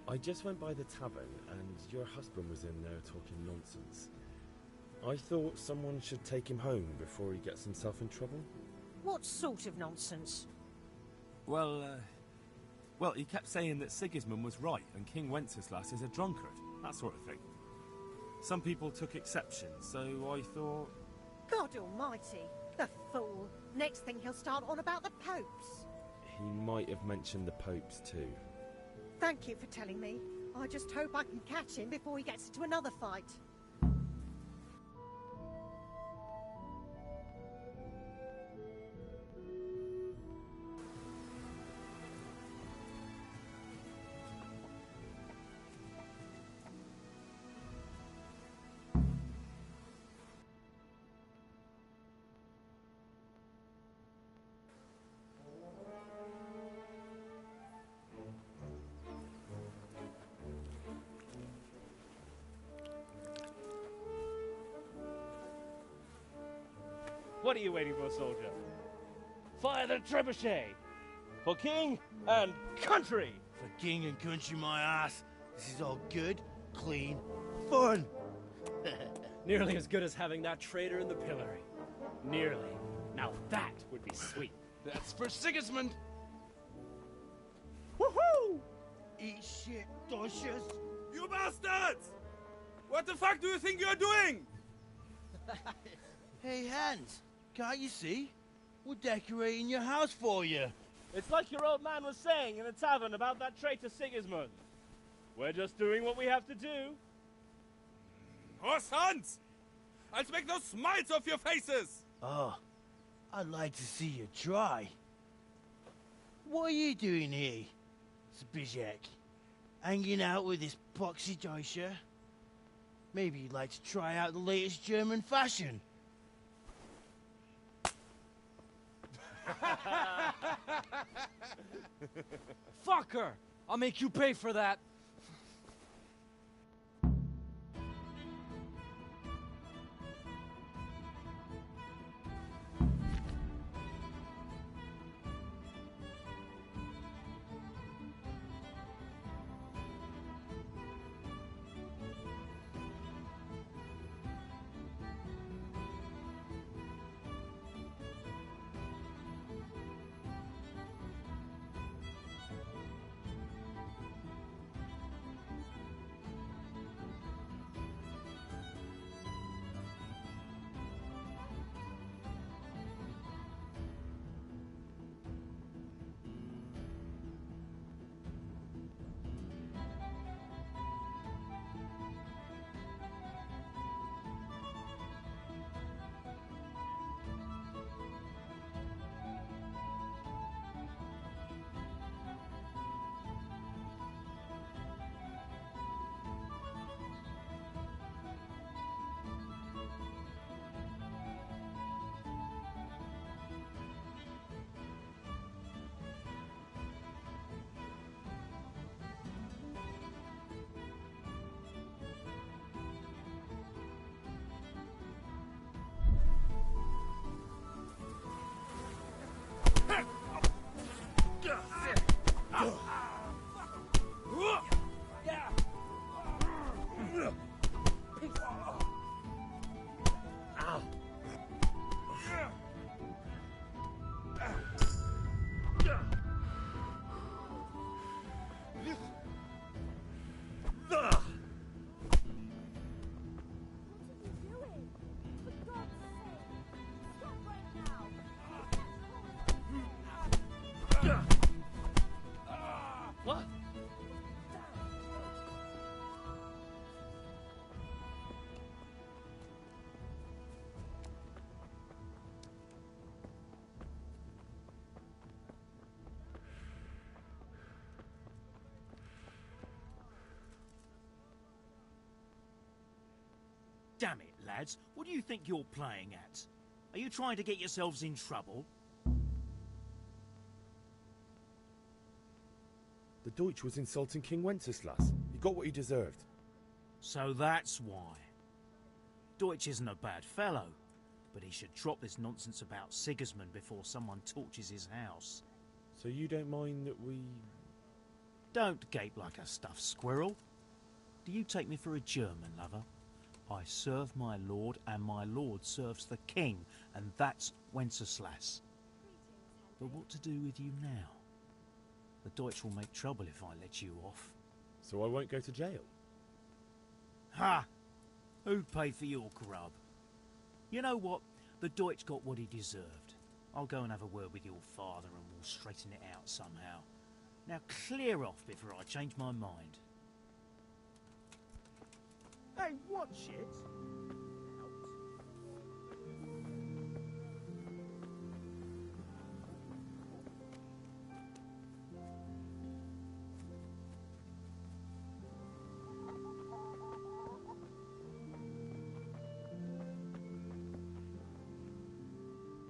I just went by the tavern and your husband was in there talking nonsense. I thought someone should take him home before he gets himself in trouble. What sort of nonsense? Well, he kept saying that Sigismund was right and King Wenceslas is a drunkard, that sort of thing. Some people took exception, so I thought... God almighty, the fool. Next thing he'll start on about the popes. He might have mentioned the popes too. Thank you for telling me. I just hope I can catch him before he gets into another fight. What are you waiting for, soldier? Fire the trebuchet! For king and country! For king and country, my ass. This is all good, clean, fun. Nearly as good as having that traitor in the pillory. Nearly. Now that would be sweet. That's for Sigismund! Woohoo! Eat shit, doshes. You bastards! What the fuck do you think you're doing? Hey, Hans, can't you see? We're decorating your house for you. It's like your old man was saying in the tavern about that traitor Sigismund. We're just doing what we have to do. Horse Hans! I'll make those smiles off your faces! Oh, I'd like to see you try. What are you doing here, Zbyszek? Hanging out with this poxy Deutscher? Maybe you'd like to try out the latest German fashion. Fuck her! I'll make you pay for that. What? Damn it, lads. What do you think you're playing at? Are you trying to get yourselves in trouble? The Deutsch was insulting King Wenceslas. He got what he deserved. So that's why. Deutsch isn't a bad fellow, but he should drop this nonsense about Sigismund before someone torches his house. So you don't mind that we... Don't gape like a stuffed squirrel. Do you take me for a German, lover? I serve my lord, and my lord serves the king, and that's Wenceslas. But what to do with you now? The Deutsch will make trouble if I let you off. So I won't go to jail? Ha! Who'd pay for your grub? You know what? The Deutsch got what he deserved. I'll go and have a word with your father and we'll straighten it out somehow. Now clear off before I change my mind. Hey, what shit?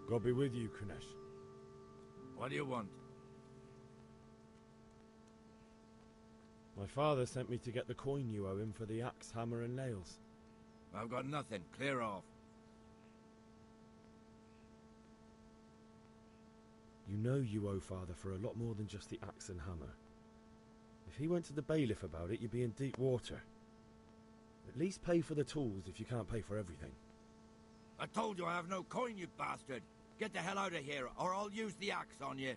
God be with you, Kunesh. What do you want? My father sent me to get the coin you owe him for the axe, hammer and nails. I've got nothing. Clear off. You know you owe father for a lot more than just the axe and hammer. If he went to the bailiff about it, you'd be in deep water. At least pay for the tools if you can't pay for everything. I told you I have no coin, you bastard. Get the hell out of here, or I'll use the axe on you.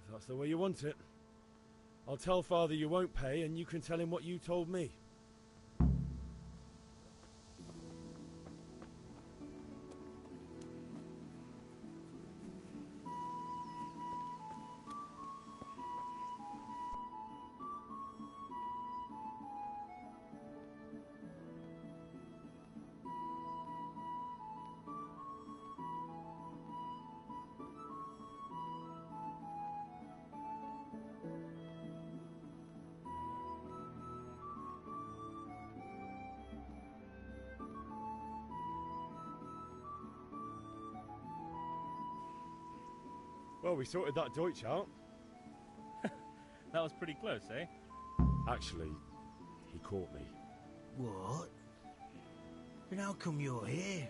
If that's the way you want it, I'll tell father you won't pay and you can tell him what you told me. Well, we sorted that Deutsch out. That was pretty close, eh? Actually, he caught me. What? And how come you're here?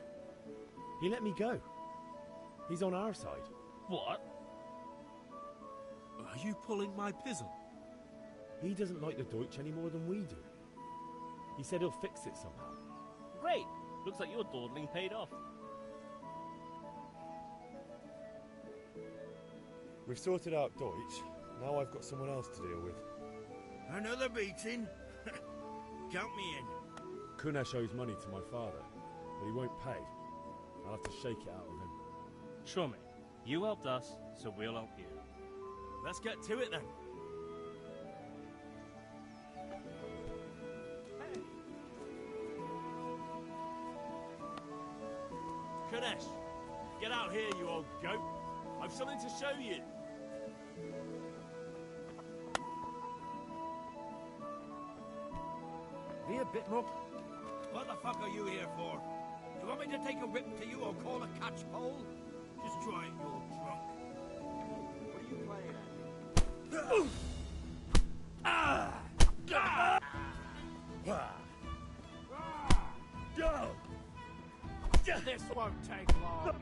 He let me go. He's on our side. What? Are you pulling my pizzle? He doesn't like the Deutsch any more than we do. He said he'll fix it somehow. Great! Looks like your dawdling paid off. We've sorted out Deutsch. Now I've got someone else to deal with. Another beating? Count me in. Kunesh owes money to my father, but he won't pay. I'll have to shake it out of him. Sure, mate. You helped us, so we'll help you. Let's get to it then. Kunesh, get out here, you old goat. I've something to show you. Be a bit more... What the fuck are you here for? You want me to take a whip to you or call a catch pole? Just try it, you old drunk. What are you playing at? This won't take long.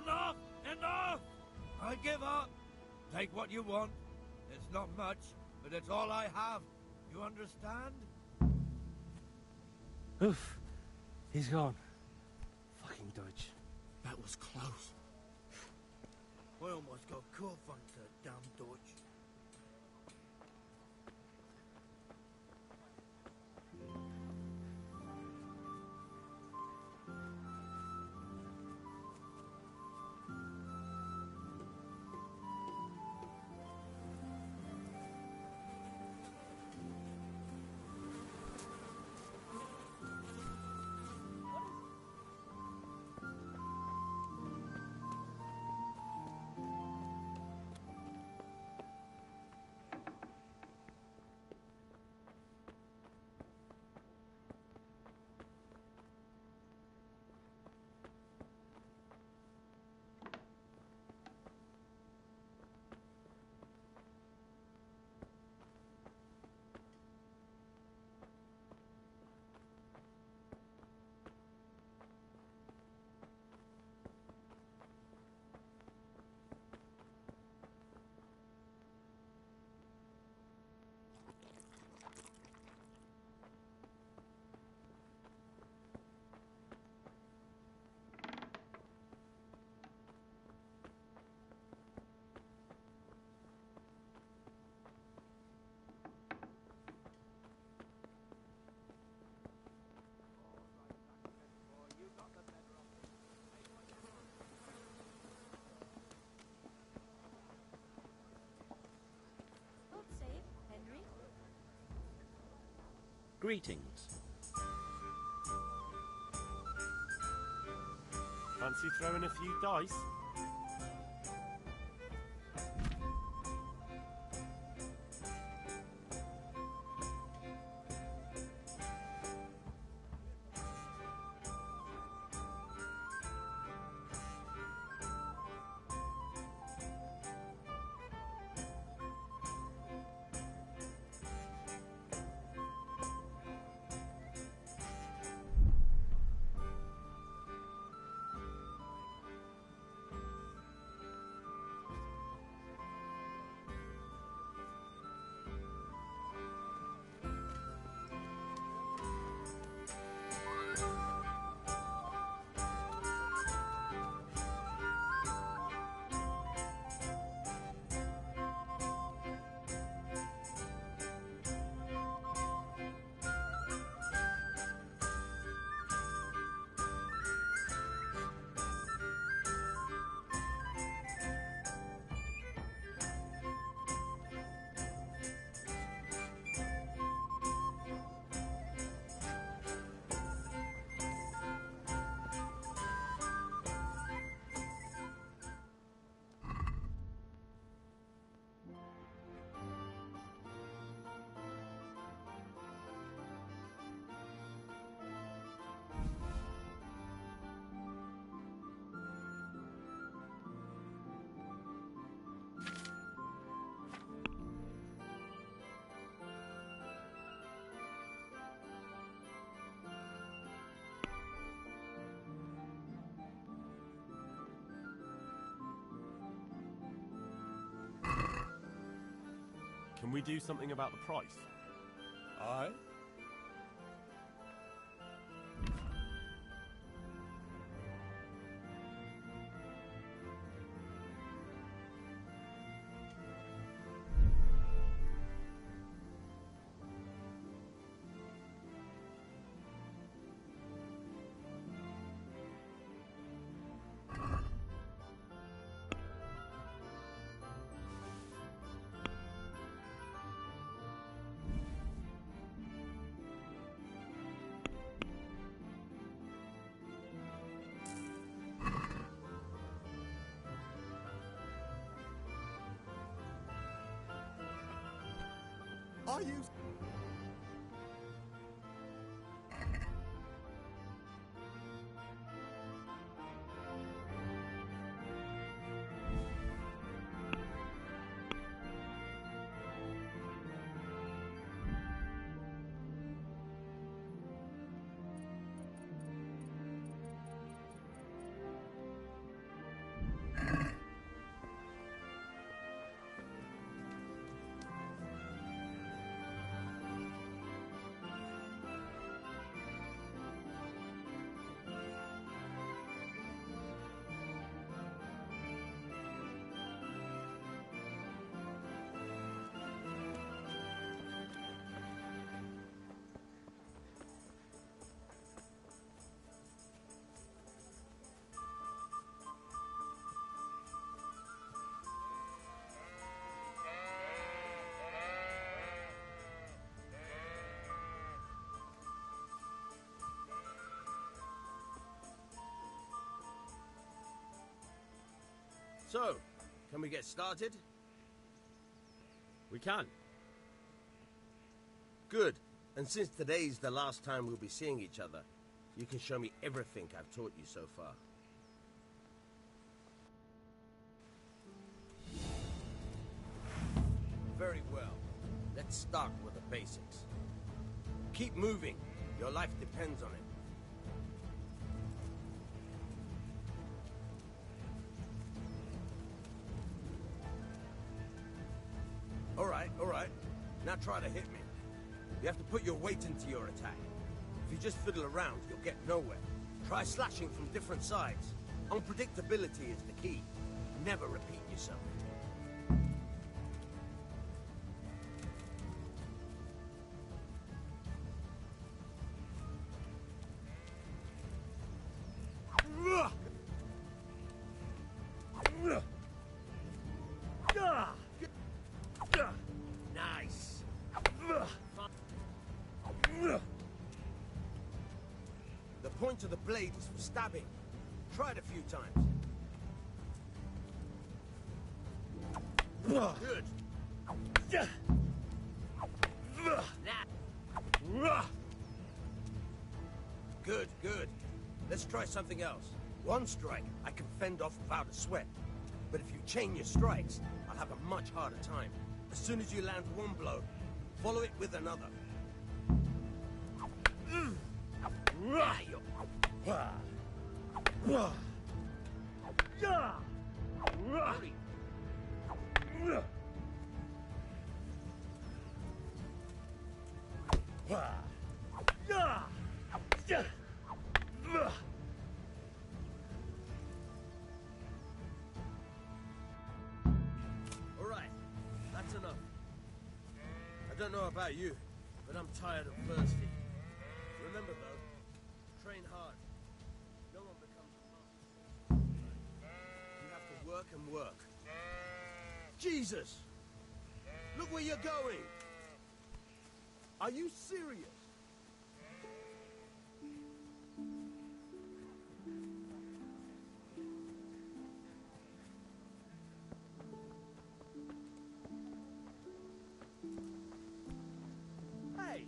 Enough! Enough! I give up. Take what you want. It's not much, but it's all I have. You understand? Oof. He's gone. Fucking Deutsch. That was close. I almost got caught thanks to that damn Dutch. God save Henry. Greetings. Fancy throwing a few dice? Can we do something about the price? Aye? Are you... So, can we get started? We can. Good. And since today's the last time we'll be seeing each other, you can show me everything I've taught you so far. Very well. Let's start with the basics. Keep moving. Your life depends on it. All right. Now try to hit me. You have to put your weight into your attack. If you just fiddle around, you'll get nowhere. Try slashing from different sides. Unpredictability is the key. Never repeat yourself. Nice. The point of the blade is for stabbing. Try it a few times. Good. Good. Let's try something else. One strike, I can fend off without a sweat. But if you chain your strikes, I'll have a much harder time. As soon as you land one blow, follow it with another. All right, that's enough. I don't know about you, but I'm tired and thirsty. Remember though, train hard. No one becomes a master. You have to work and work. Jesus! Look where you're going! Are you serious? Hey!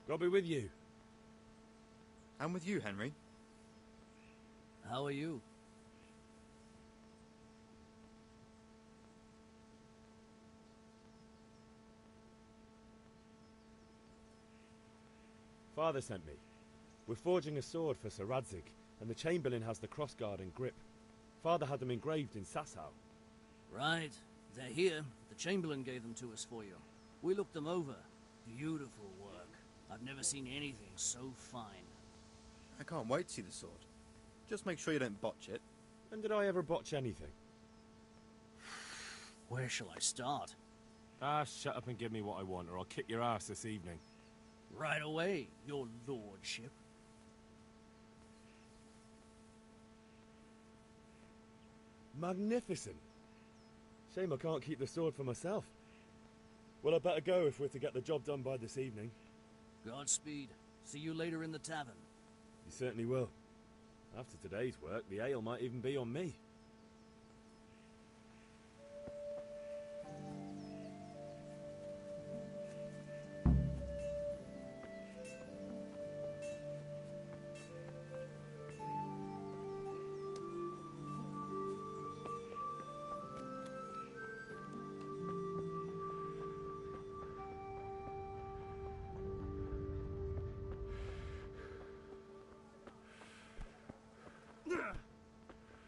God be with you. I'm with you, Henry. How are you? Father sent me. We're forging a sword for Sir Radzig, and the Chamberlain has the crossguard and grip. Father had them engraved in Sasau. Right. They're here. The Chamberlain gave them to us for you. We looked them over. Beautiful work. I've never seen anything so fine. I can't wait to see the sword. Just make sure you don't botch it. When did I ever botch anything? Where shall I start? Ah, shut up and give me what I want, or I'll kick your ass this evening. Right away, your lordship. Magnificent. Shame I can't keep the sword for myself. Well, I better go if we're to get the job done by this evening. Godspeed. See you later in the tavern. You certainly will. After today's work, the ale might even be on me.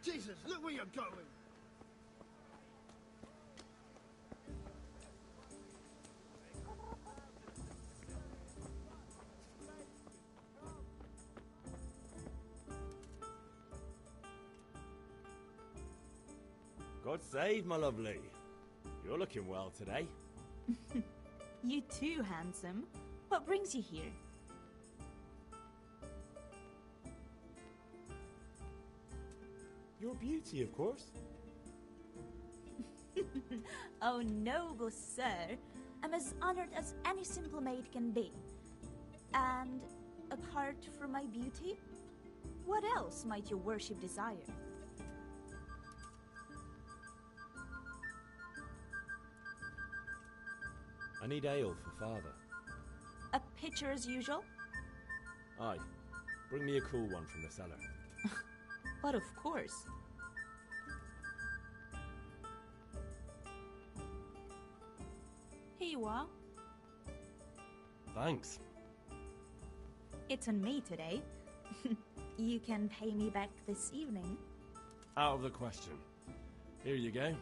Jesus, look where you're going! God save, my lovely. You're looking well today. You too, handsome. What brings you here? Your beauty, of course. Oh, noble sir. I'm as honored as any simple maid can be. And apart from my beauty, what else might your worship desire? I need ale for father. A pitcher as usual? Aye. Bring me a cool one from the cellar. But of course. Here you are. Thanks. It's on me today. You can pay me back this evening. Out of the question. Here you go.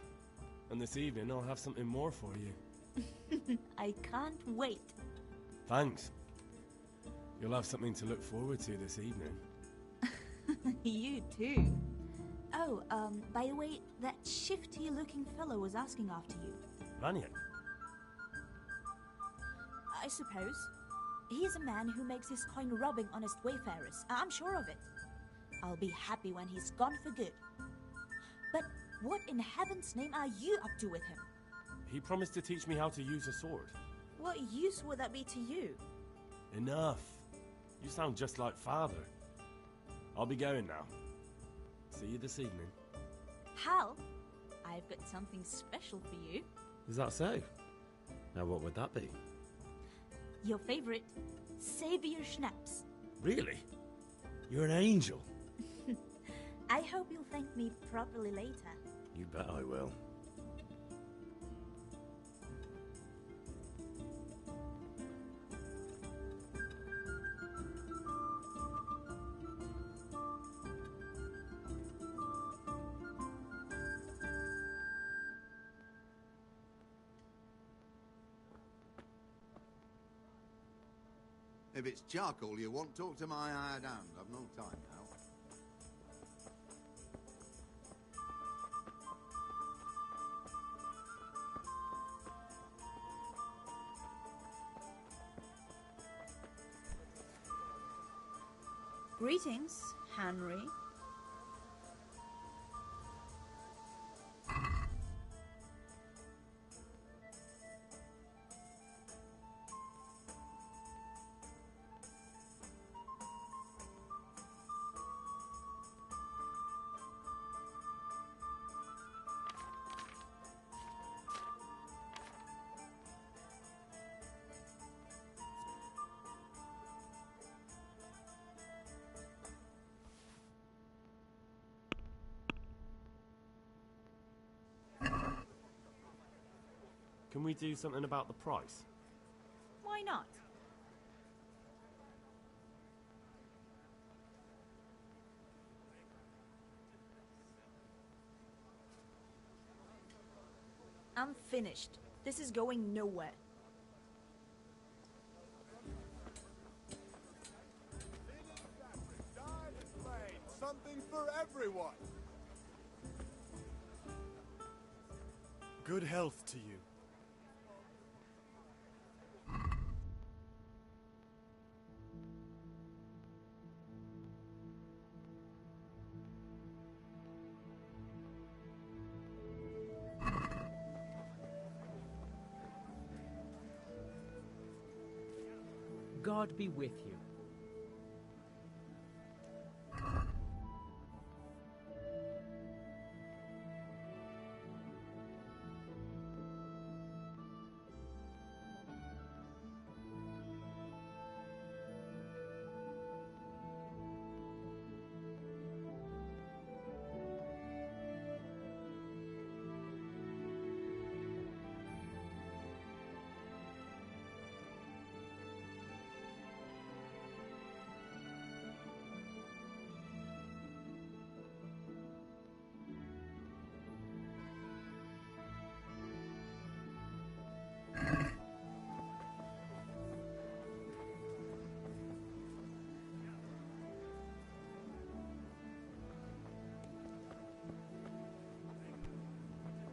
And this evening I'll have something more for you. I can't wait. Thanks. You'll have something to look forward to this evening. You too. Oh, by the way, that shifty-looking fellow was asking after you. Maniac? I suppose. He's a man who makes his coin robbing honest wayfarers. I'm sure of it. I'll be happy when he's gone for good. But what in heaven's name are you up to with him? He promised to teach me how to use a sword. What use would that be to you? Enough. You sound just like father. I'll be going now. See you this evening. Hal, I've got something special for you. Is that so? Now what would that be? Your favorite, Savior Schnapps. Really? You're an angel. I hope you'll thank me properly later. You bet I will. If it's charcoal you want, talk to my hired hand. I've no time now. Greetings, Henry. Can we do something about the price? Why not? I'm finished. This is going nowhere. Something for everyone. Good health to you. God be with you.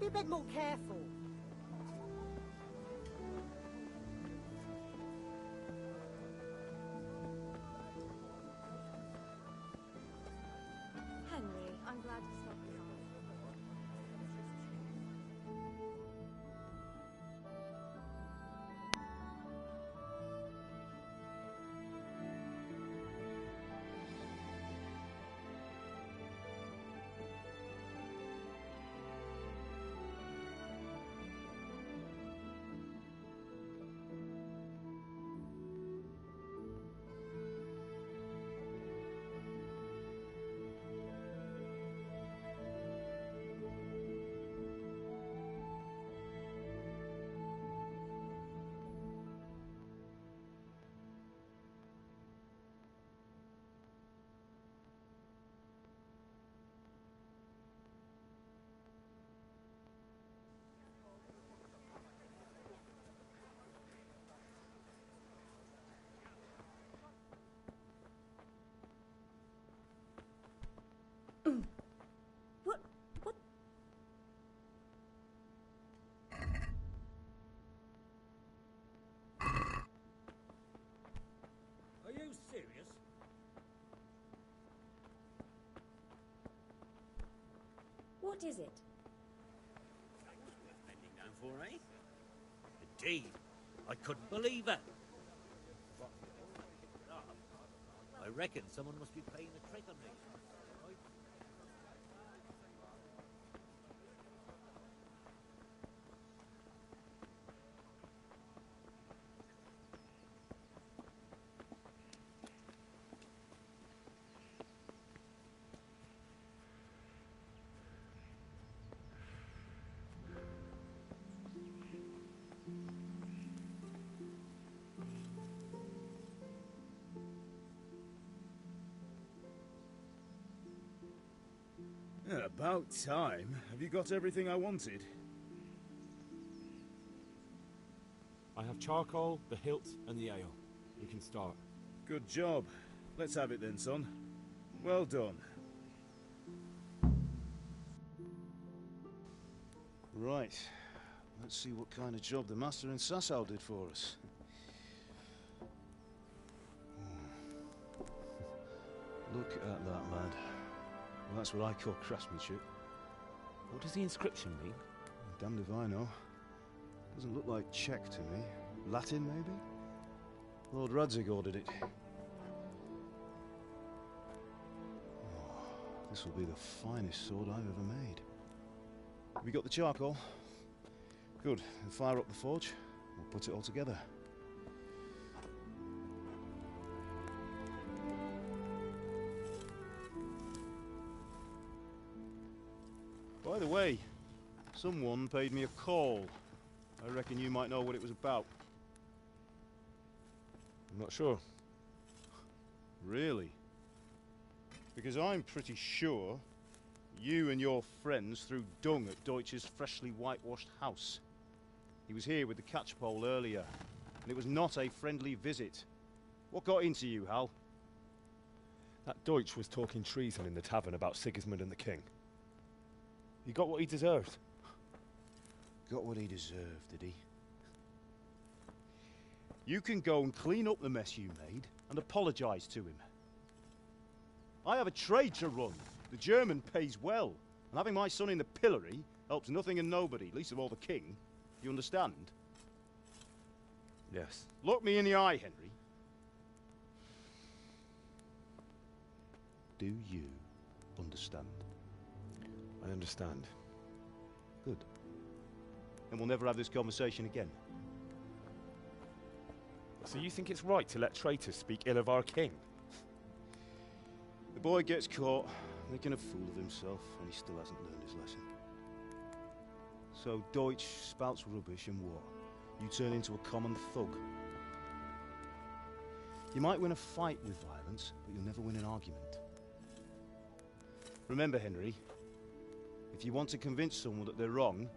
Be a bit more careful. Henry, I'm glad you stopped me. What? Are you serious? What is it? That was worth bending down for, eh? Indeed. I couldn't believe it. I reckon someone must be playing a trick on me. Yeah, about time. Have you got everything I wanted? I have charcoal, the hilt, and the ale. We can start. Good job. Let's have it then, son. Well done. Right. Let's see what kind of job the Master in Sasau did for us. Look at that, lad. Well, that's what I call craftsmanship. What does the inscription mean? Damned if I know. Doesn't look like Czech to me. Latin, maybe? Lord Radzig ordered it. Oh, this will be the finest sword I've ever made. Have you got the charcoal? Good. Then fire up the forge. We'll put it all together. By the way, someone paid me a call. I reckon you might know what it was about. I'm not sure. Really? Because I'm pretty sure you and your friends threw dung at Deutsch's freshly whitewashed house. He was here with the catchpole earlier, and it was not a friendly visit. What got into you, Hal? That Deutsch was talking treason in the tavern about Sigismund and the king. He got what he deserved. Got what he deserved, did he? You can go and clean up the mess you made and apologise to him. I have a trade to run. The German pays well, and having my son in the pillory helps nothing and nobody, least of all the king. You understand? Yes. Look me in the eye, Henry. Do you understand? I understand. Good. Then we'll never have this conversation again. So you think it's right to let traitors speak ill of our king? The boy gets caught, making a fool of himself, and he still hasn't learned his lesson. So Deutsch spouts rubbish, and what? You turn into a common thug. You might win a fight with violence, but you'll never win an argument. Remember, Henry, if you want to convince someone that they're wrong,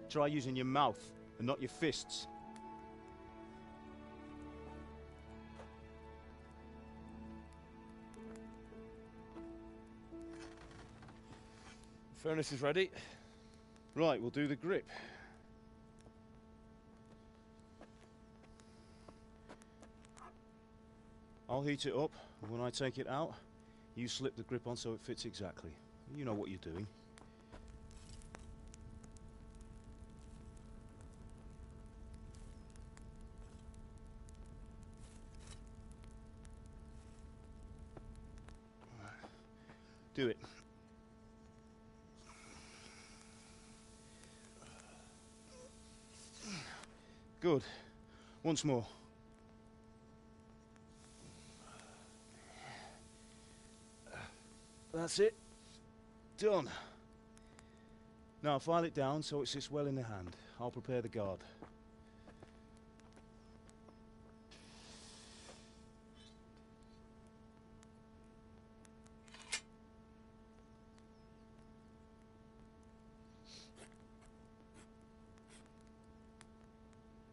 try using your mouth and not your fists. Furnace is ready. Right, we'll do the grip. I'll heat it up, and when I take it out, you slip the grip on so it fits exactly. You know what you're doing. Do it. Good. Once more. That's it. Done. Now file it down so it sits well in the hand. I'll prepare the guard.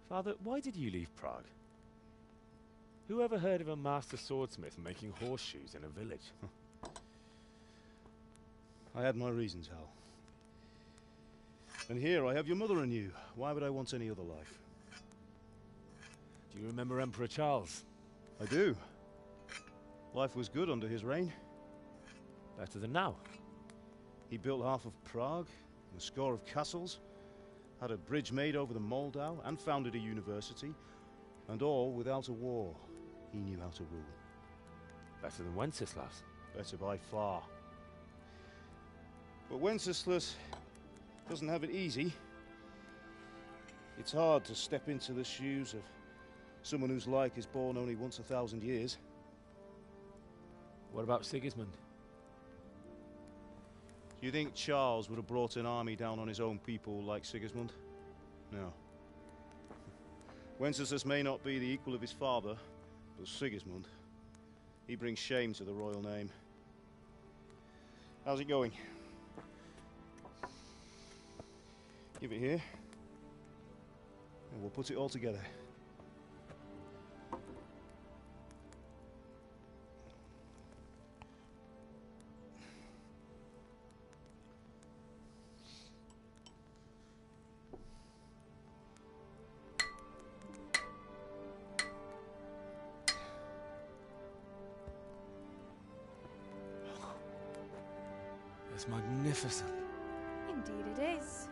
Father, why did you leave Prague? Who ever heard of a master swordsmith making horseshoes in a village? I had my reasons, Hal. And here I have your mother and you. Why would I want any other life? Do you remember Emperor Charles? I do. Life was good under his reign. Better than now. He built half of Prague, and a score of castles, had a bridge made over the Moldau, and founded a university, and all without a war. He knew how to rule. Better than Wenceslas. Better by far. But Wenceslas doesn't have it easy. It's hard to step into the shoes of someone whose like is born only once 1,000 years. What about Sigismund? Do you think Charles would have brought an army down on his own people like Sigismund? No. Wenceslas may not be the equal of his father, but Sigismund, he brings shame to the royal name. How's it going? Give it here, and we'll put it all together. It's magnificent. Indeed it is.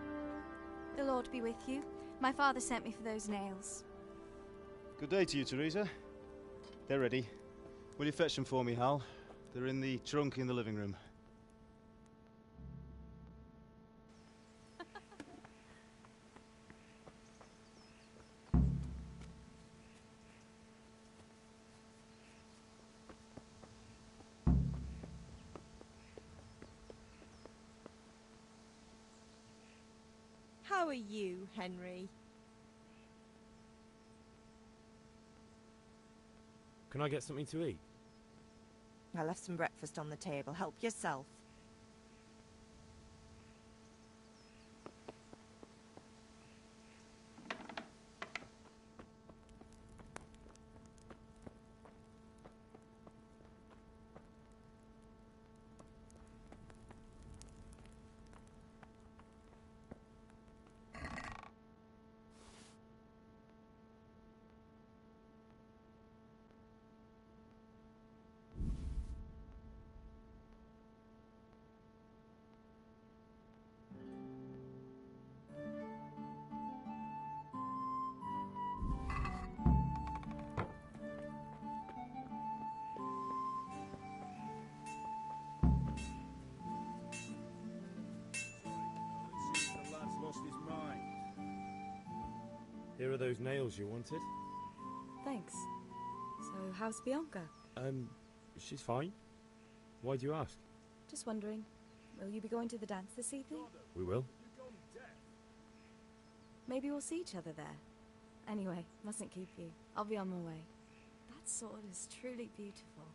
The Lord be with you. My father sent me for those nails. Good day to you, Teresa. They're ready. Will you fetch them for me, Hal? They're in the trunk in the living room. How are you, Henry? Can I get something to eat? I left some breakfast on the table. Help yourself. Here are those nails you wanted. Thanks. So, how's Bianca? She's fine. Why do you ask? Just wondering, will you be going to the dance this evening? We will. Maybe we'll see each other there. Anyway, mustn't keep you. I'll be on my way. That sword is truly beautiful.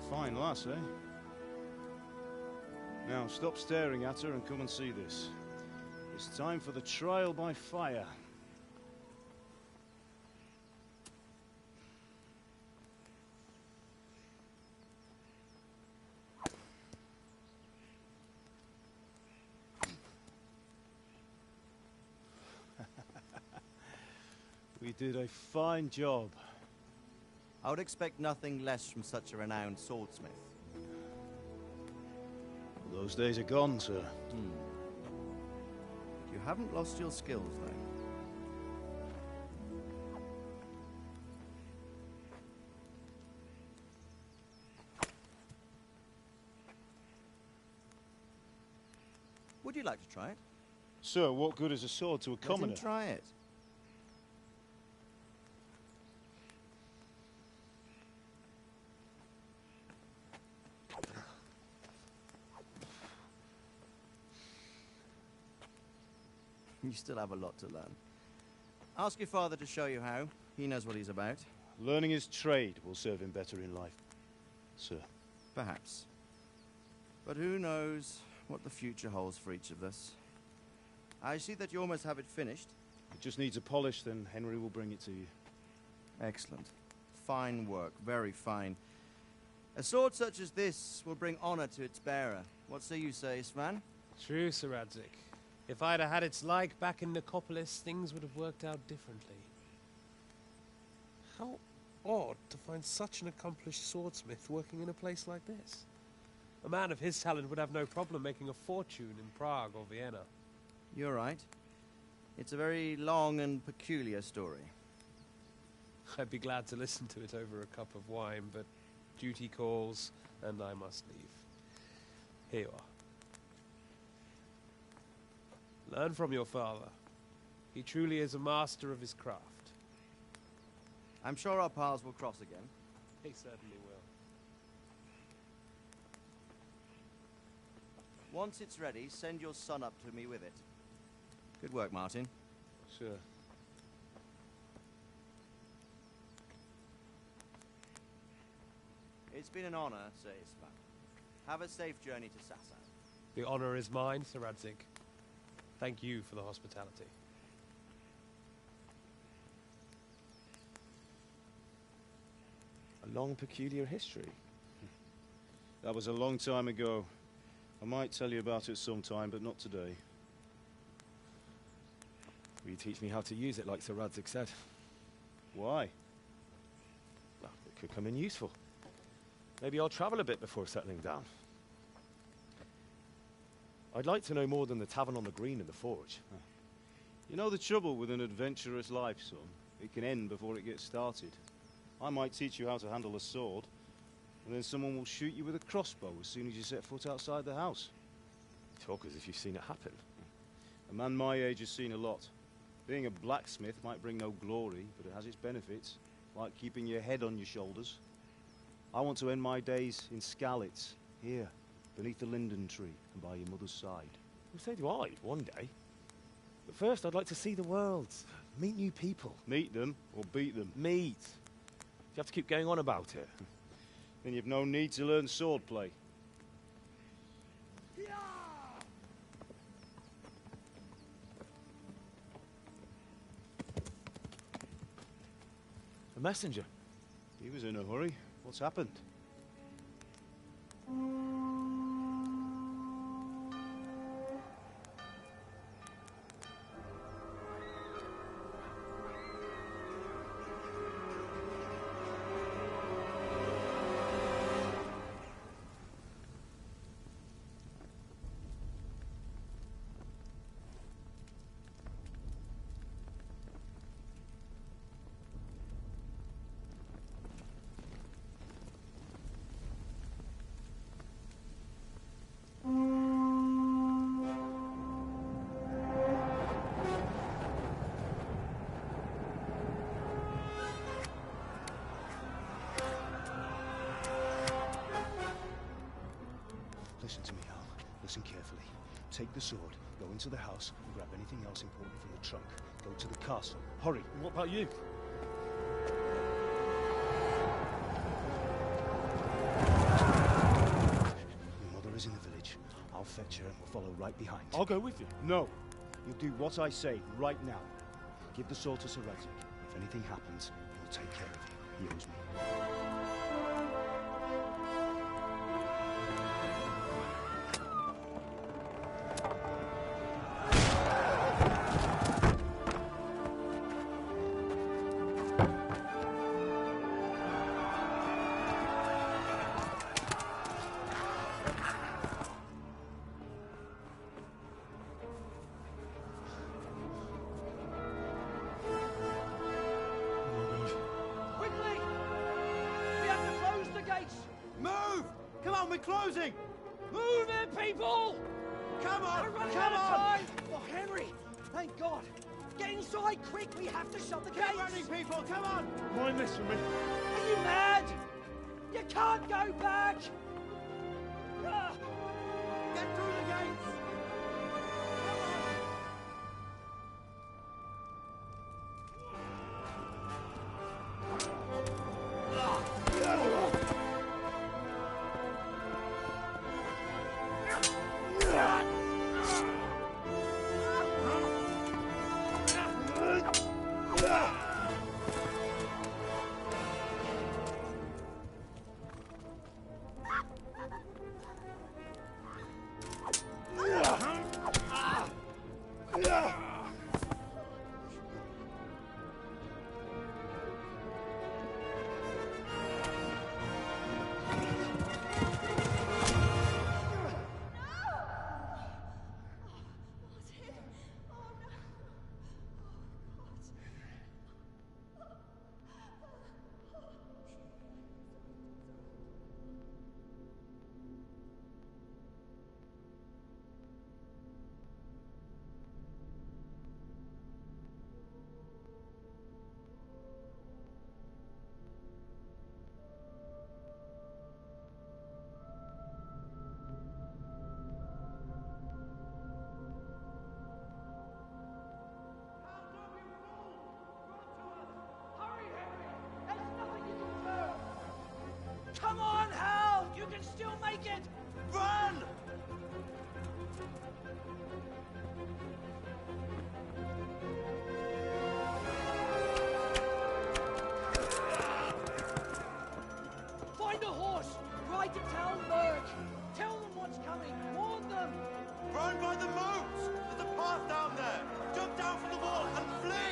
Fine lass, eh? Now, stop staring at her and come and see this. It's time for the trial by fire. We did a fine job. I would expect nothing less from such a renowned swordsmith. Those days are gone, sir. You haven't lost your skills, though. Would you like to try it? Sir, what good is a sword to a commoner? Let him try it. You still have a lot to learn. Ask your father to show you how. He knows what he's about. Learning his trade will serve him better in life, sir. Perhaps. But who knows what the future holds for each of us. I see that you almost have it finished. It just needs a polish, then Henry will bring it to you. Excellent. Fine work, very fine. A sword such as this will bring honor to its bearer. What say you, Svan? True, Sir Radzig. If I'd have had its like back in Nicopolis, things would have worked out differently. How odd to find such an accomplished swordsmith working in a place like this. A man of his talent would have no problem making a fortune in Prague or Vienna. You're right. It's a very long and peculiar story. I'd be glad to listen to it over a cup of wine, but duty calls, and I must leave. Here you are. Learn from your father. He truly is a master of his craft. I'm sure our paths will cross again. He certainly will. Once it's ready, send your son up to me with it. Good work, Martin. Sure. It's been an honor, Sir Isvan. Have a safe journey to Sassan. The honor is mine, Sir Radzig. Thank you for the hospitality. A long, peculiar history. That was a long time ago. I might tell you about it sometime, but not today. Will you teach me how to use it, like Sir Radzig said? Why? Well, it could come in useful. Maybe I'll travel a bit before settling down. I'd like to know more than the tavern on the green and the forge. You know the trouble with an adventurous life, son? It can end before it gets started. I might teach you how to handle a sword, and then someone will shoot you with a crossbow as soon as you set foot outside the house. You talk as if you've seen it happen. A man my age has seen a lot. Being a blacksmith might bring no glory, but it has its benefits, like keeping your head on your shoulders. I want to end my days in Skalitz, here, beneath the linden tree and by your mother's side. Well, so do I, one day. But first, I'd like to see the world, meet new people. Meet them or beat them? Meet. You have to keep going on about it. Then you've no need to learn swordplay. A messenger. He was in a hurry. What's happened? Take the sword, go into the house, and grab anything else important from the trunk. Go to the castle. Hurry. And what about you? Your mother is in the village. I'll fetch her and we'll follow right behind. I'll go with you. No. You'll do what I say right now. Give the sword to Sir Isaac. If anything happens, he'll take care of you. He owes me. We're closing! Move it, people! Come on! We're running Come out of on! time! Oh, Henry! Thank God! Get inside, quick! We have to shut the gates! Get running, people! Come on! Mind this for me. Are you mad? You can't go back! Ah. Get through the gates! Come on, Hal! You can still make it! Run! Find a horse! Ride to town, Merc! Tell them what's coming! Warn them! Run by the moats! There's a path down there! Jump down from the wall and flee!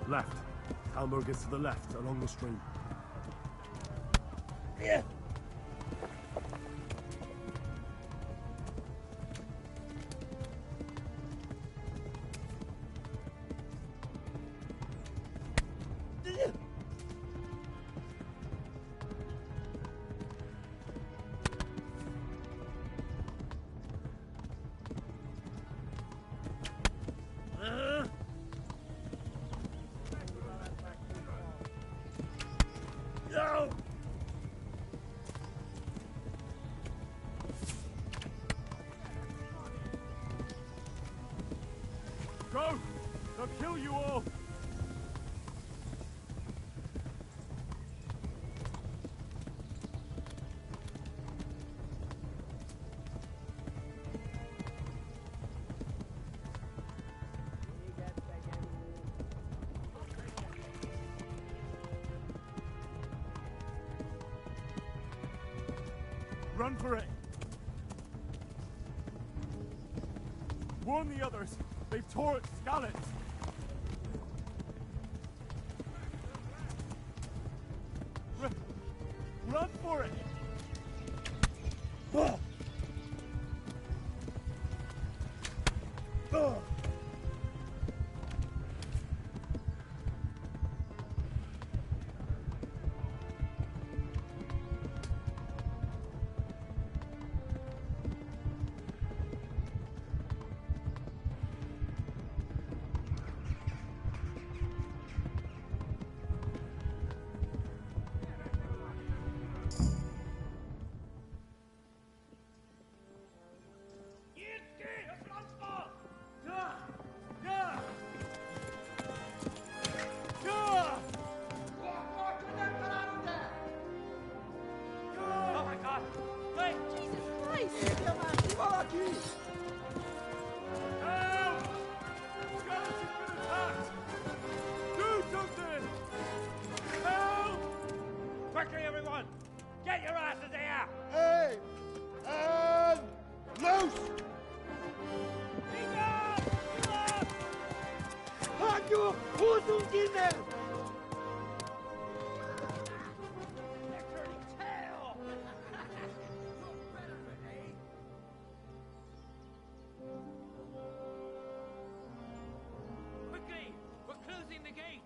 Left. Talmberg is to the left, along the stream. Yeah. Go! They'll kill you all! Run for it! Warn the others! They've tore at Skalitz! Run for it! Quickly, everyone! Get your asses here! Hey! And loose! Halt your Hosen in there! Quickly! We're closing the gate!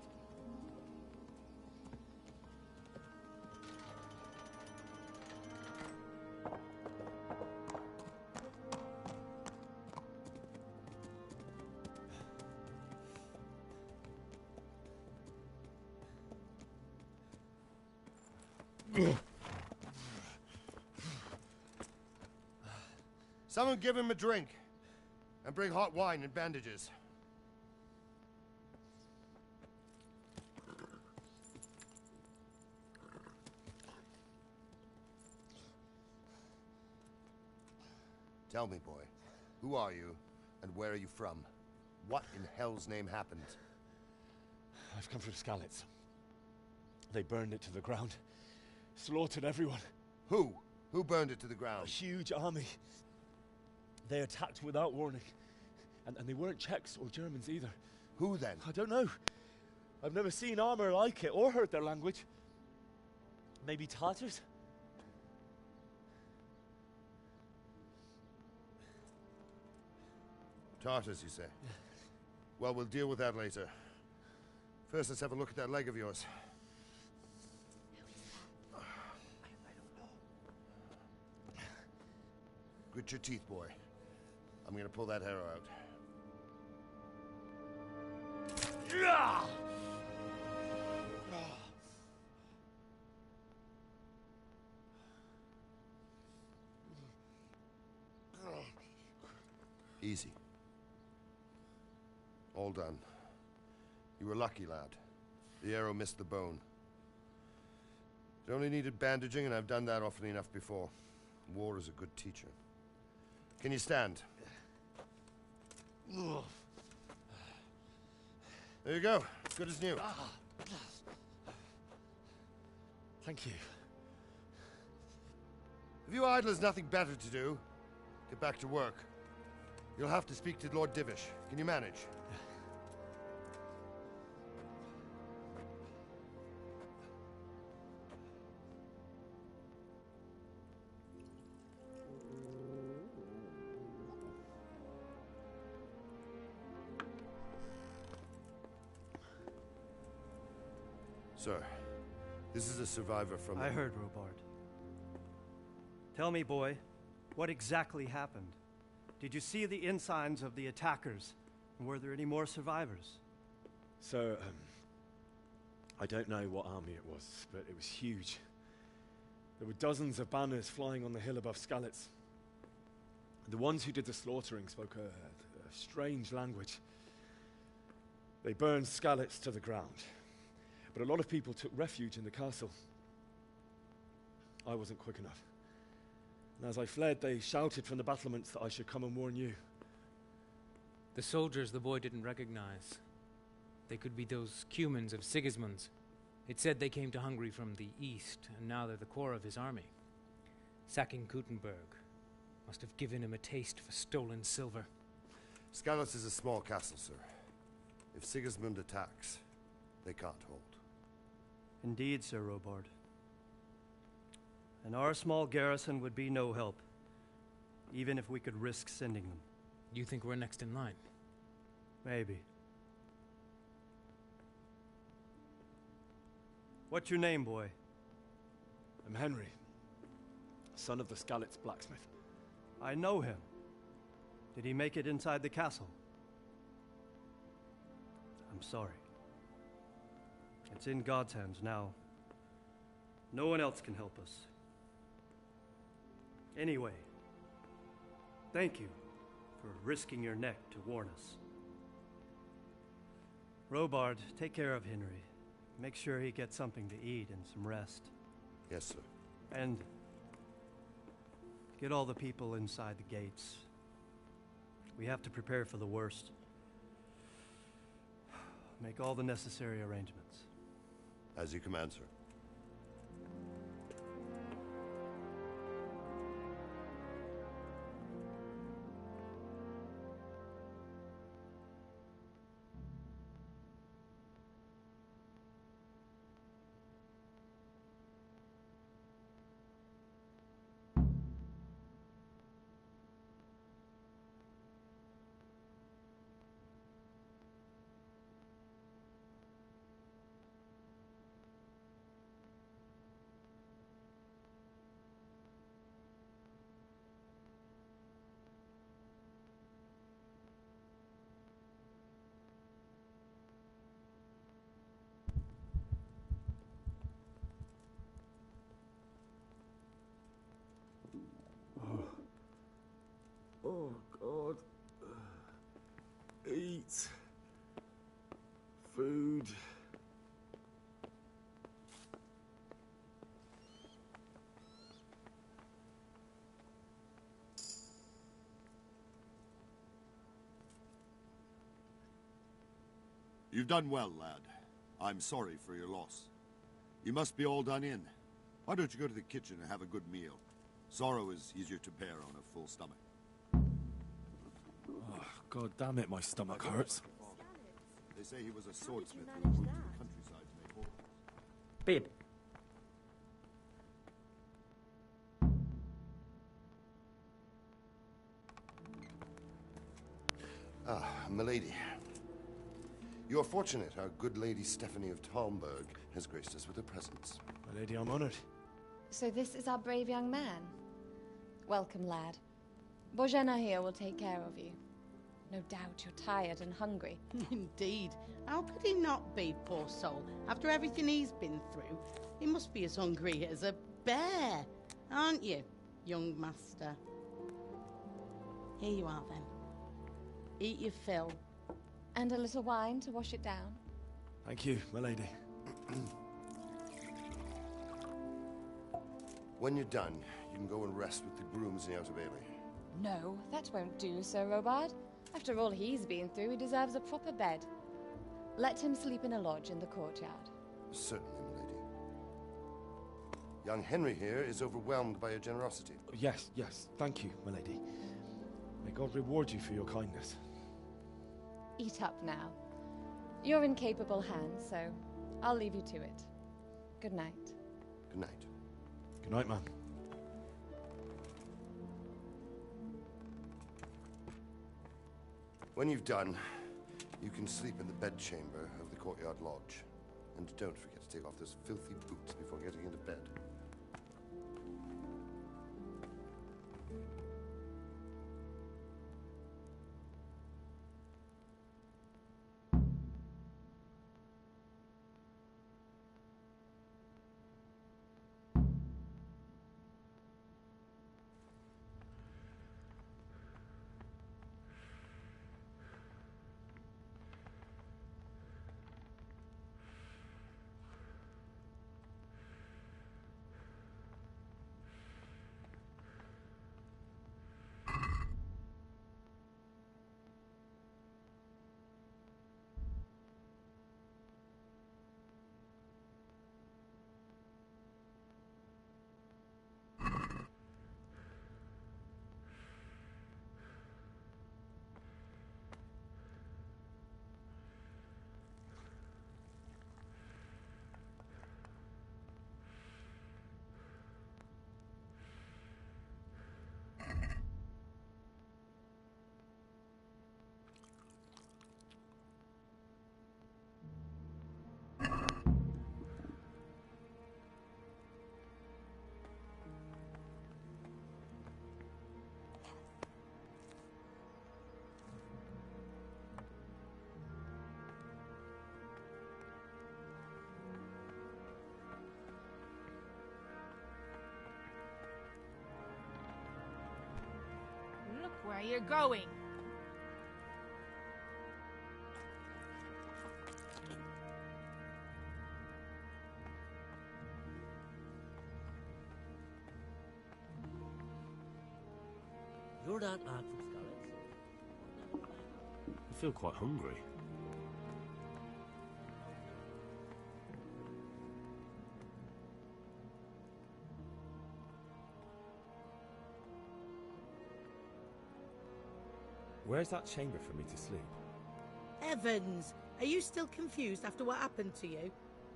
Someone give him a drink. And bring hot wine and bandages. Tell me, boy, who are you, and where are you from? What in hell's name happened? I've come from Skalitz. They burned it to the ground. Slaughtered everyone. Who? Who burned it to the ground? A huge army. They attacked without warning. And they weren't Czechs or Germans either. Who then? I don't know. I've never seen armor like it or heard their language. Maybe Tatars? Tartars, you say? Well, we'll deal with that later. First, let's have a look at that leg of yours. Grit your teeth, boy. I'm gonna pull that arrow out. Easy. All done. You were lucky, lad. The arrow missed the bone. It only needed bandaging, and I've done that often enough before. War is a good teacher. Can you stand? There you go. Good as new. Thank you. If you idlers nothing better to do, get back to work. You'll have to speak to Lord Divish. Can you manage? Sir, this is a survivor from... I heard, Robard. Tell me, boy, what exactly happened? Did you see the ensigns of the attackers? And were there any more survivors? So, I don't know what army it was, but it was huge. There were dozens of banners flying on the hill above Skalitz. The ones who did the slaughtering spoke a strange language. They burned Skalitz to the ground, but a lot of people took refuge in the castle. I wasn't quick enough. And as I fled, they shouted from the battlements that I should come and warn you. The soldiers the boy didn't recognize. They could be those Cumans of Sigismund's. It said they came to Hungary from the east, and now they're the core of his army. Sacking Kuttenberg must have given him a taste for stolen silver. Skalitz is a small castle, sir. If Sigismund attacks, they can't hold. Indeed, Sir Robard. And our small garrison would be no help, even if we could risk sending them. You think we're next in line? Maybe. What's your name, boy? I'm Henry, son of the Skalitz blacksmith. I know him. Did he make it inside the castle? I'm sorry. It's in God's hands now. No one else can help us. Anyway, thank you for risking your neck to warn us. Robard, take care of Henry. Make sure he gets something to eat and some rest. Yes, sir. And get all the people inside the gates. We have to prepare for the worst. Make all the necessary arrangements. As you command, sir. Oh, God. Eat. Food. You've done well, lad. I'm sorry for your loss. You must be all done in. Why don't you go to the kitchen and have a good meal? Sorrow is easier to bear on a full stomach. Oh, God damn it, my stomach hurts. They say he was a swordsmith who moved to the countryside to make horses. Babe. Ah, milady. You are fortunate our good lady Stephanie of Talmberg has graced us with her presence. My lady, I'm honored. So this is our brave young man. Welcome, lad. Bozhena here will take care of you. No doubt you're tired and hungry. Indeed. How could he not be, poor soul? After everything he's been through, he must be as hungry as a bear, aren't you, young master? Here you are, then. Eat your fill. And a little wine to wash it down. Thank you, my lady. When you're done, you can go and rest with the grooms in the Outer Bailey. No, that won't do, Sir Robard. After all he's been through, he deserves a proper bed. Let him sleep in a lodge in the courtyard. Certainly, milady. Young Henry here is overwhelmed by your generosity. Yes, yes, thank you, my lady. May God reward you for your kindness. Eat up now. You're in capable hands, so I'll leave you to it. Good night. Good night. Good night, ma'am. When you've done, you can sleep in the bedchamber of the courtyard lodge And don't forget to take off those filthy boots before getting into bed. Look where you're going. You're that lad from Scarlet? I feel quite hungry. Where's that chamber for me to sleep? Evans, are you still confused after what happened to you?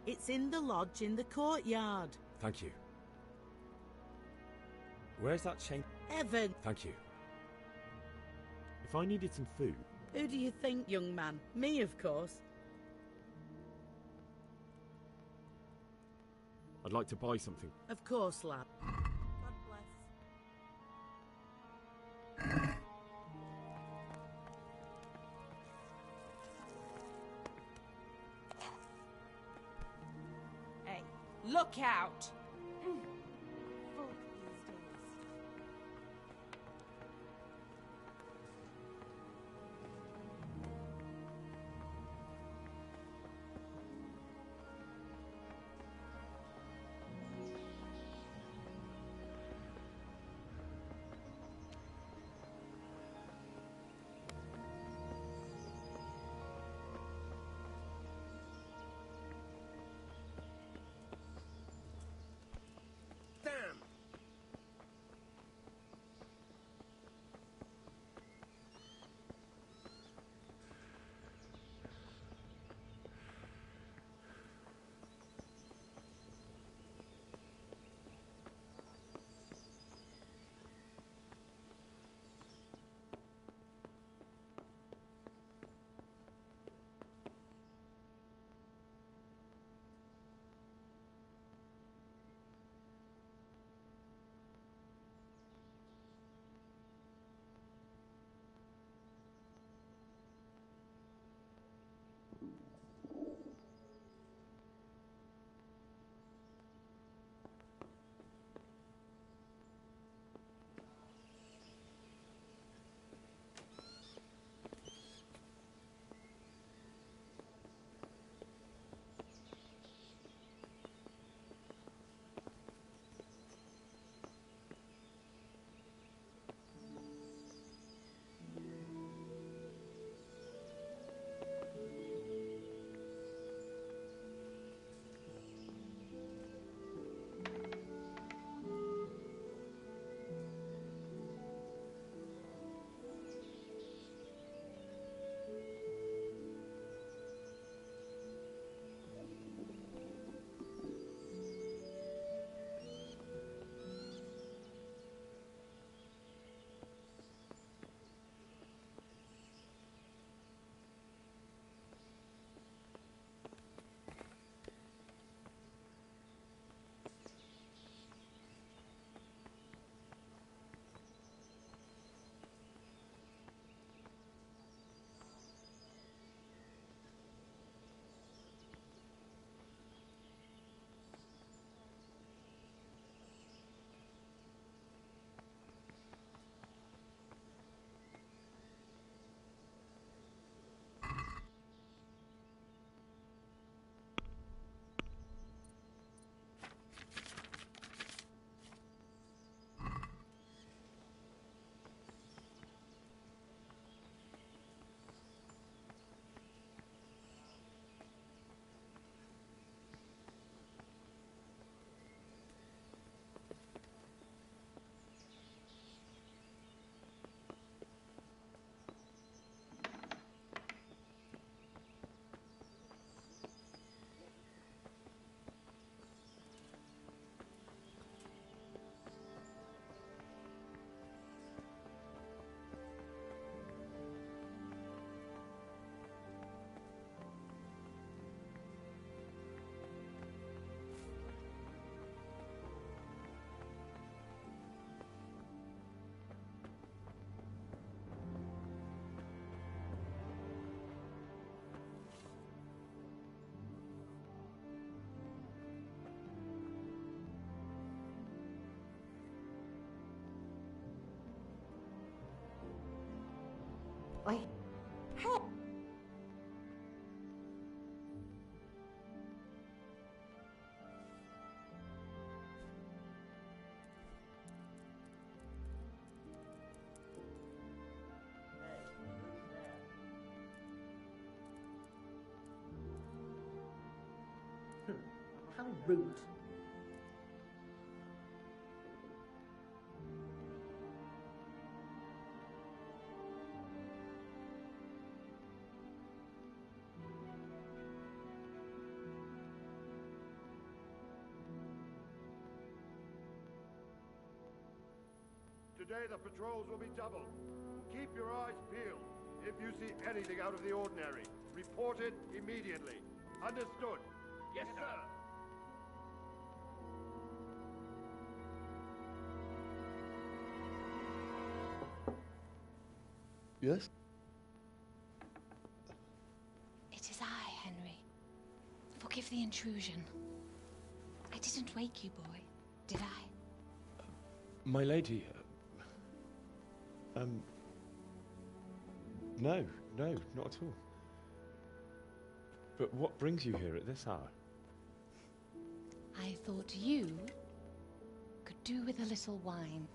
It's in the lodge in the courtyard. Thank you. Where's that chamber? Evan! Thank you. If I needed some food... Who do you think, young man? Me, of course. I'd like to buy something. Of course, lad. God bless. Hey, look out! Folk these days. How rude. Today the patrols will be doubled. Keep your eyes peeled. If you see anything out of the ordinary, report it immediately. Understood? Yes, sir. Yes? It is I, Henry. Forgive the intrusion. I didn't wake you, boy, did I? My lady, no, not at all. But what brings you here at this hour? I thought you could do with a little wine.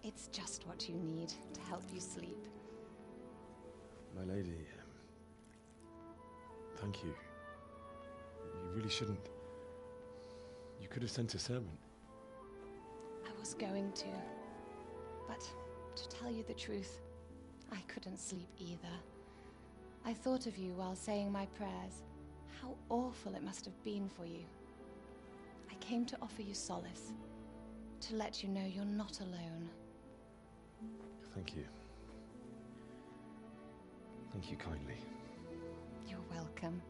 It's just what you need to help you sleep. My lady, thank you. You really shouldn't. You could have sent a servant. I was going to, but to tell you the truth, I couldn't sleep either. I thought of you while saying my prayers. How awful it must have been for you. I came to offer you solace, to let you know you're not alone. Thank you. Thank you kindly. You're welcome.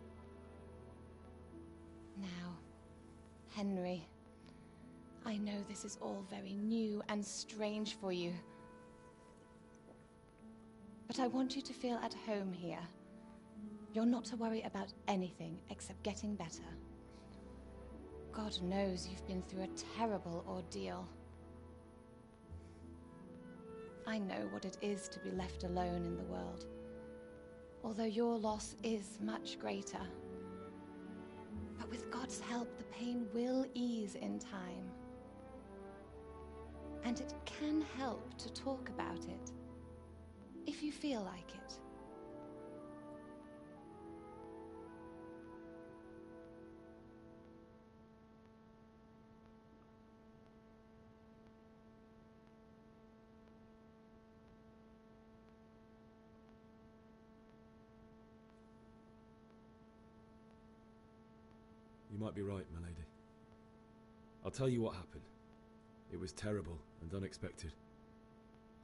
Now, Henry, I know this is all very new and strange for you. But I want you to feel at home here. You're not to worry about anything except getting better. God knows you've been through a terrible ordeal. I know what it is to be left alone in the world, although your loss is much greater. But with God's help, the pain will ease in time. And it can help to talk about it, if you feel like it. You might be right, my lady. I'll tell you what happened. It was terrible and unexpected.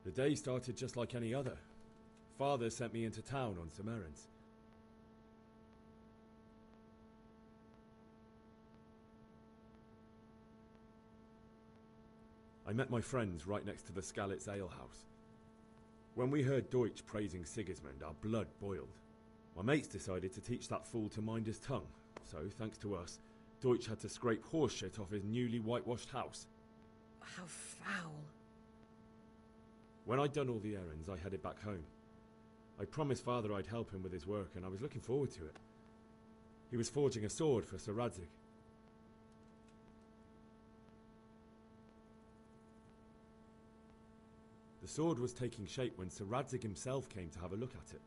The day started just like any other. Father sent me into town on some errands. I met my friends right next to the Skalitz alehouse. When we heard Deutsch praising Sigismund, our blood boiled. My mates decided to teach that fool to mind his tongue. So, thanks to us, Deutsch had to scrape horse shit off his newly whitewashed house. How foul. When I'd done all the errands, I headed back home. I promised Father I'd help him with his work, and I was looking forward to it. He was forging a sword for Sir Radzig. The sword was taking shape when Sir Radzig himself came to have a look at it.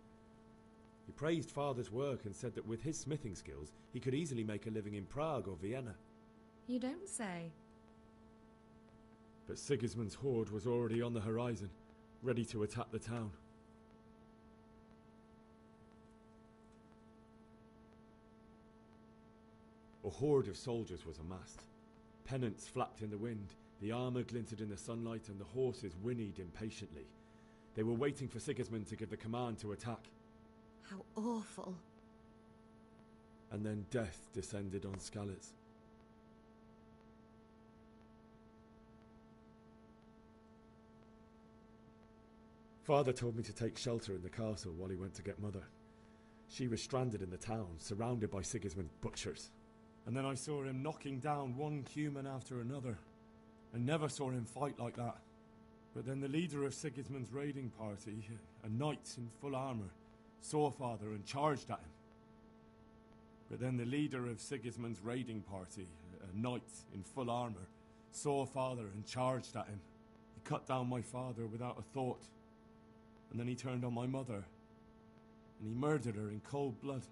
He praised Father's work and said that with his smithing skills, he could easily make a living in Prague or Vienna. You don't say. But Sigismund's horde was already on the horizon, ready to attack the town. A horde of soldiers was amassed. Pennants flapped in the wind, the armour glinted in the sunlight, and the horses whinnied impatiently. They were waiting for Sigismund to give the command to attack. How awful. And then death descended on Skalitz. Father told me to take shelter in the castle while he went to get Mother. She was stranded in the town, surrounded by Sigismund's butchers. And then I saw him knocking down one human after another. I never saw him fight like that. But then the leader of Sigismund's raiding party, a knight in full armour, saw Father and charged at him. But then the leader of Sigismund's raiding party, a knight in full armour, saw Father and charged at him. He cut down my father without a thought. And then he turned on my mother. And he murdered her in cold blood.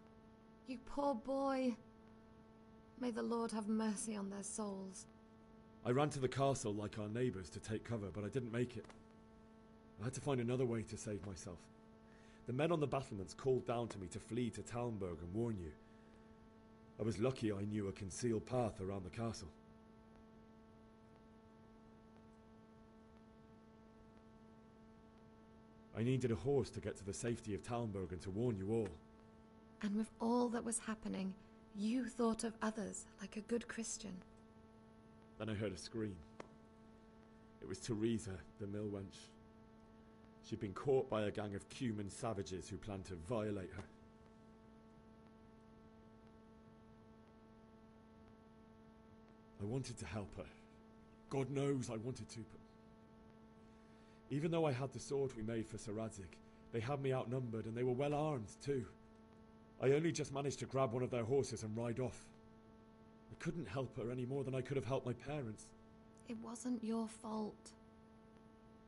You poor boy. May the Lord have mercy on their souls. I ran to the castle like our neighbours to take cover, but I didn't make it. I had to find another way to save myself. The men on the battlements called down to me to flee to Talmberg and warn you. I was lucky I knew a concealed path around the castle. I needed a horse to get to the safety of Talmberg and to warn you all. And with all that was happening, you thought of others like a good Christian. Then I heard a scream. It was Teresa, the mill wench. She'd been caught by a gang of Cuman savages who planned to violate her. I wanted to help her. God knows I wanted to, but even though I had the sword we made for Sir Radzig, they had me outnumbered and they were well armed too. I only just managed to grab one of their horses and ride off. I couldn't help her any more than I could have helped my parents. It wasn't your fault.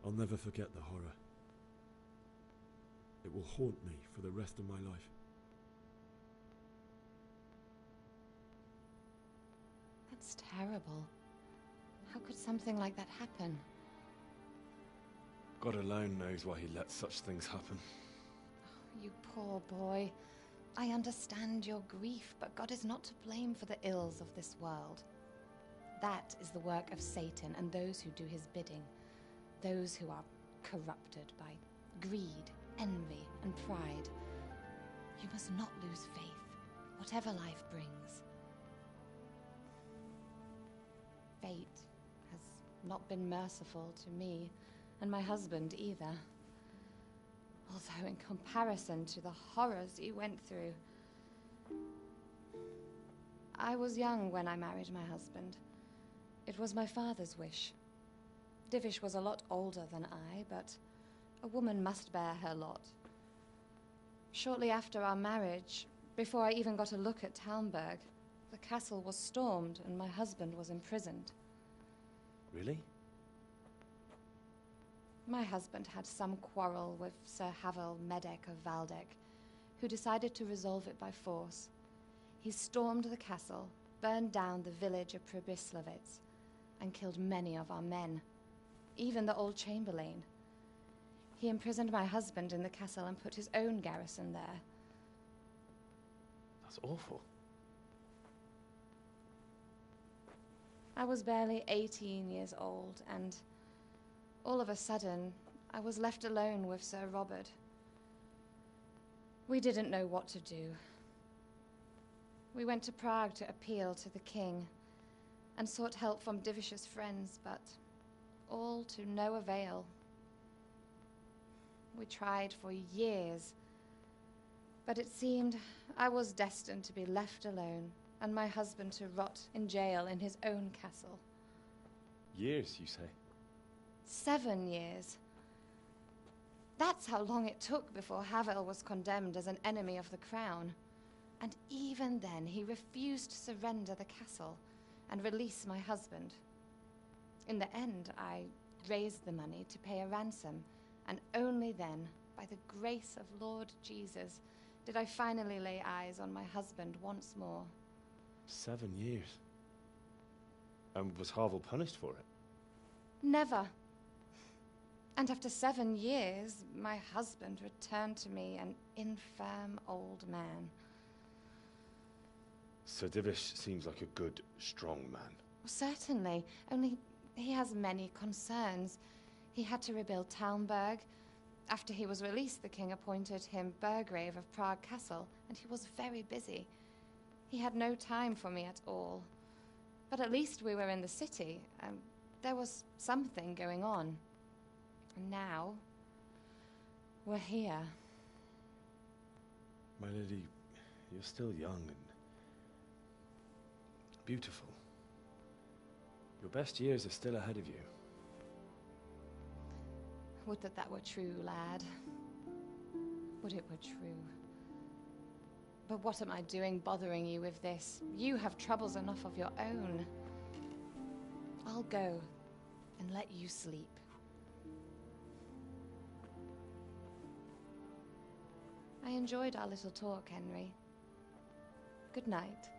I'll never forget the horror. It will haunt me for the rest of my life. That's terrible. How could something like that happen? God alone knows why he lets such things happen. Oh, you poor boy. I understand your grief, but God is not to blame for the ills of this world. That is the work of Satan and those who do his bidding. Those who are corrupted by greed, envy, and pride. You must not lose faith, whatever life brings. Fate has not been merciful to me, and my husband either. Although in comparison to the horrors you went through. I was young when I married my husband. It was my father's wish. Divish was a lot older than I, but a woman must bear her lot. Shortly after our marriage, before I even got a look at Talmberg, the castle was stormed and my husband was imprisoned. Really? My husband had some quarrel with Sir Havel Medek of Valdek, who decided to resolve it by force. He stormed the castle, burned down the village of Pribyslavitz, and killed many of our men, even the old chamberlain. He imprisoned my husband in the castle and put his own garrison there. That's awful. I was barely 18 years old, and all of a sudden, I was left alone with Sir Robert. We didn't know what to do. We went to Prague to appeal to the king, and sought help from Divish's friends, but all to no avail. We tried for years, but it seemed I was destined to be left alone, and my husband to rot in jail in his own castle. Years, you say? 7 years. That's how long it took before Havel was condemned as an enemy of the crown. And even then, he refused to surrender the castle and release my husband. In the end, I raised the money to pay a ransom, and only then, by the grace of Lord Jesus, did I finally lay eyes on my husband once more. 7 years? And was Havel punished for it? Never. And after 7 years, my husband returned to me an infirm old man. Sir Divish seems like a good, strong man. Certainly, only he has many concerns. He had to rebuild Talmberg. After he was released, the king appointed him Burgrave of Prague Castle, and he was very busy. He had no time for me at all. But at least we were in the city, and there was something going on. And now, we're here. My lady, you're still young and beautiful. Your best years are still ahead of you. Would that that were true, lad. Would it were true. But what am I doing bothering you with this? You have troubles enough of your own. I'll go and let you sleep. I enjoyed our little talk, Henry. Good night.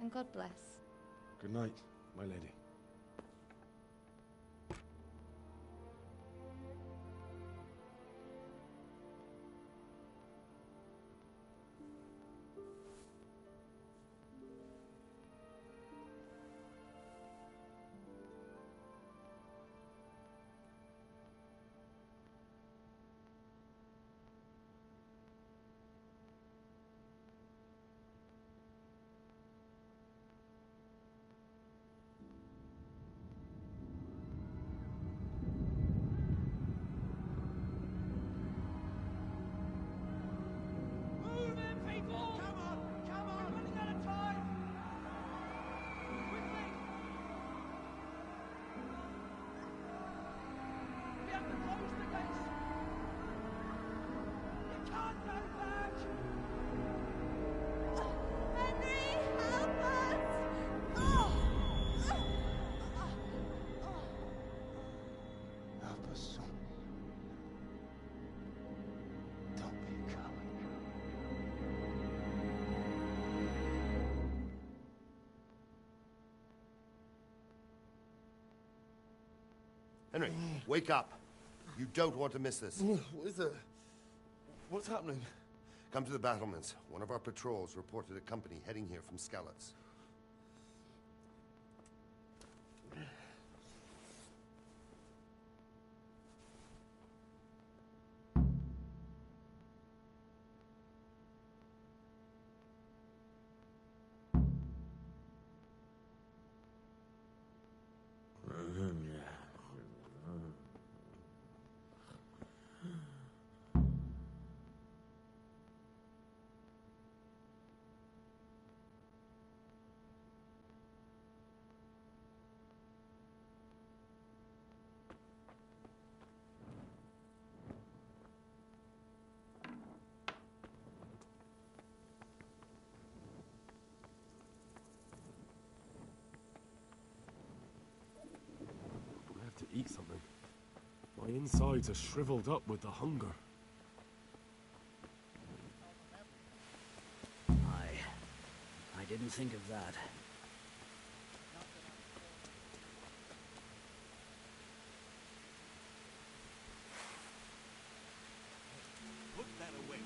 and God bless. Good night, my lady. Help us, son. Don't be a coward. Henry, wake up. You don't want to miss this. What is it? What's happening? Come to the battlements. One of our patrols reported a company heading here from Skalitz. I have to eat something. My insides are shriveled up with the hunger. I didn't think of that. Put that away.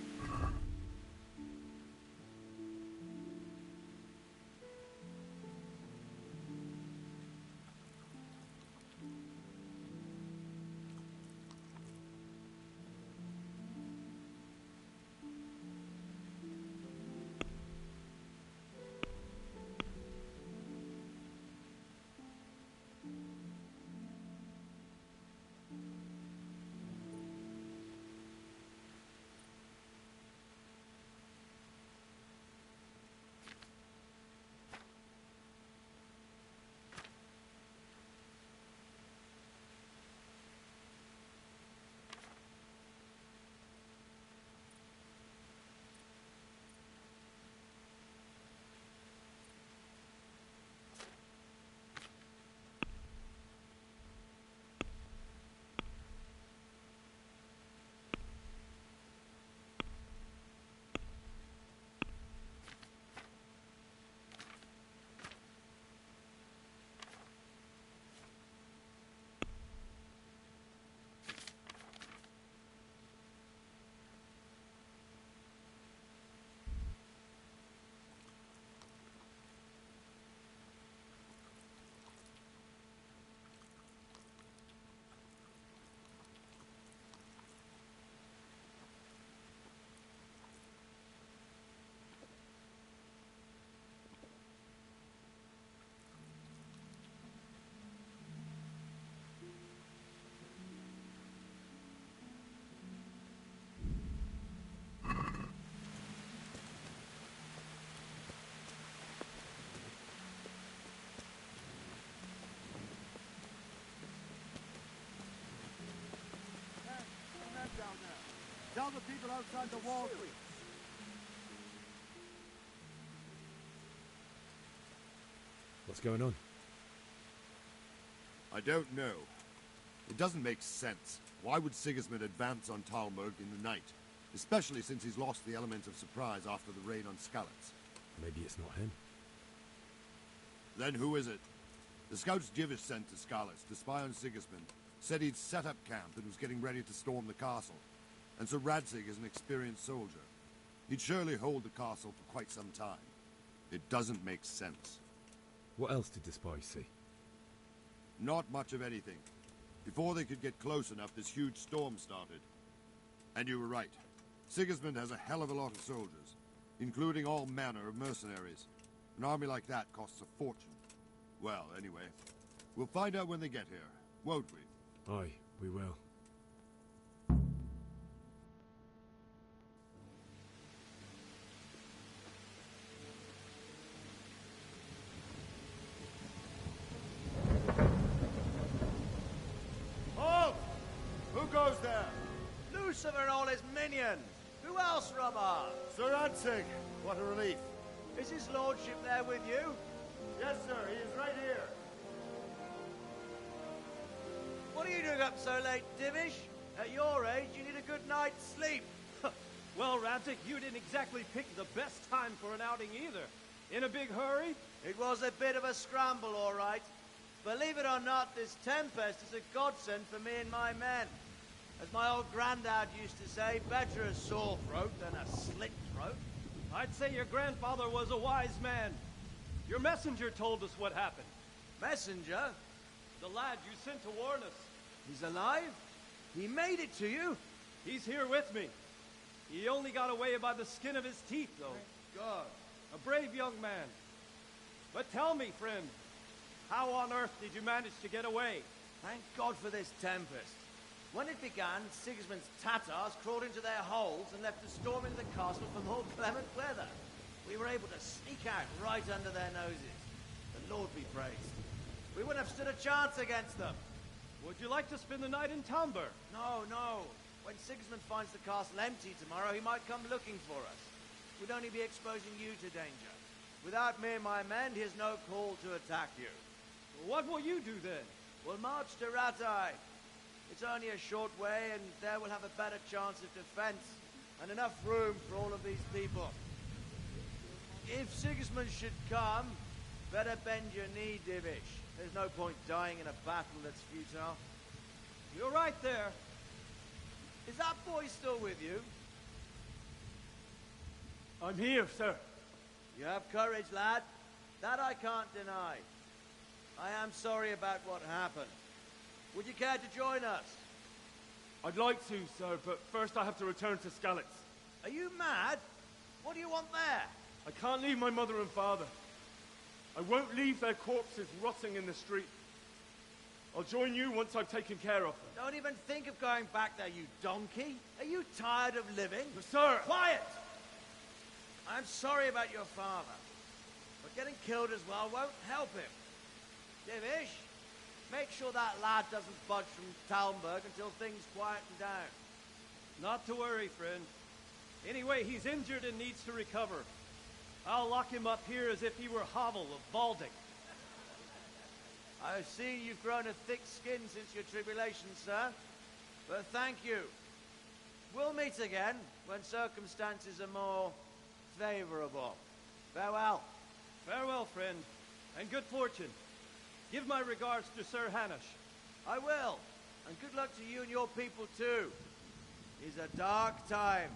Down there. Tell the people outside the wall, please. What's going on? I don't know. It doesn't make sense. Why would Sigismund advance on Talmberg in the night? Especially since he's lost the element of surprise after the raid on Skalitz. Maybe it's not him. Then who is it? The scouts Jivish sent to Scarlets to spy on Sigismund said he'd set up camp and was getting ready to storm the castle. And Sir Radzig is an experienced soldier. He'd surely hold the castle for quite some time. It doesn't make sense. What else did the spies see? Not much of anything. Before they could get close enough, this huge storm started. And you were right. Sigismund has a hell of a lot of soldiers, including all manner of mercenaries. An army like that costs a fortune. Well, anyway, we'll find out when they get here, won't we? Aye, we will. Halt! Who goes there? Lucifer and all his minions. Who else, Robber? Sir Radzig. What a relief. Is his lordship there with you? Yes, sir. He is right here. What are you doing up so late, Divish? At your age, you need a good night's sleep. Well, Radzig, you didn't exactly pick the best time for an outing either. In a big hurry? It was a bit of a scramble, all right. Believe it or not, this tempest is a godsend for me and my men. As my old granddad used to say, better a sore throat than a slit throat. I'd say your grandfather was a wise man. Your messenger told us what happened. Messenger? The lad you sent to warn us. He's alive? He made it to you? He's here with me. He only got away by the skin of his teeth, though. Thank God. A brave young man. But tell me, friend, how on earth did you manage to get away? Thank God for this tempest. When it began, Sigismund's Tatars crawled into their holes and left us storming the castle for more clement weather. We were able to sneak out right under their noses. The Lord be praised. We wouldn't have stood a chance against them. Would you like to spend the night in Tamber? No, no. When Sigismund finds the castle empty tomorrow, he might come looking for us. We'd only be exposing you to danger. Without me and my men, he has no call to attack you. What will you do then? We'll march to Ratai. It's only a short way, and there we'll have a better chance of defense, and enough room for all of these people. If Sigismund should come, better bend your knee, Divish. There's no point dying in a battle that's futile. You're right there. Is that boy still with you? I'm here, sir. You have courage, lad. That I can't deny. I am sorry about what happened. Would you care to join us? I'd like to, sir, but first I have to return to Skalitz. Are you mad? What do you want there? I can't leave my mother and father. I won't leave their corpses rotting in the street. I'll join you once I've taken care of them. Don't even think of going back there, you donkey. Are you tired of living? Sir! Quiet! I'm sorry about your father, but getting killed as well won't help him. Divish, make sure that lad doesn't budge from Talmberg until things quieten down. Not to worry, friend. Anyway, he's injured and needs to recover. I'll lock him up here as if he were Havel of Balding. I've seen you've grown a thick skin since your tribulation, sir. But thank you. We'll meet again when circumstances are more favorable. Farewell. Farewell, friend, and good fortune. Give my regards to Sir Hanush. I will. And good luck to you and your people, too. These are dark times.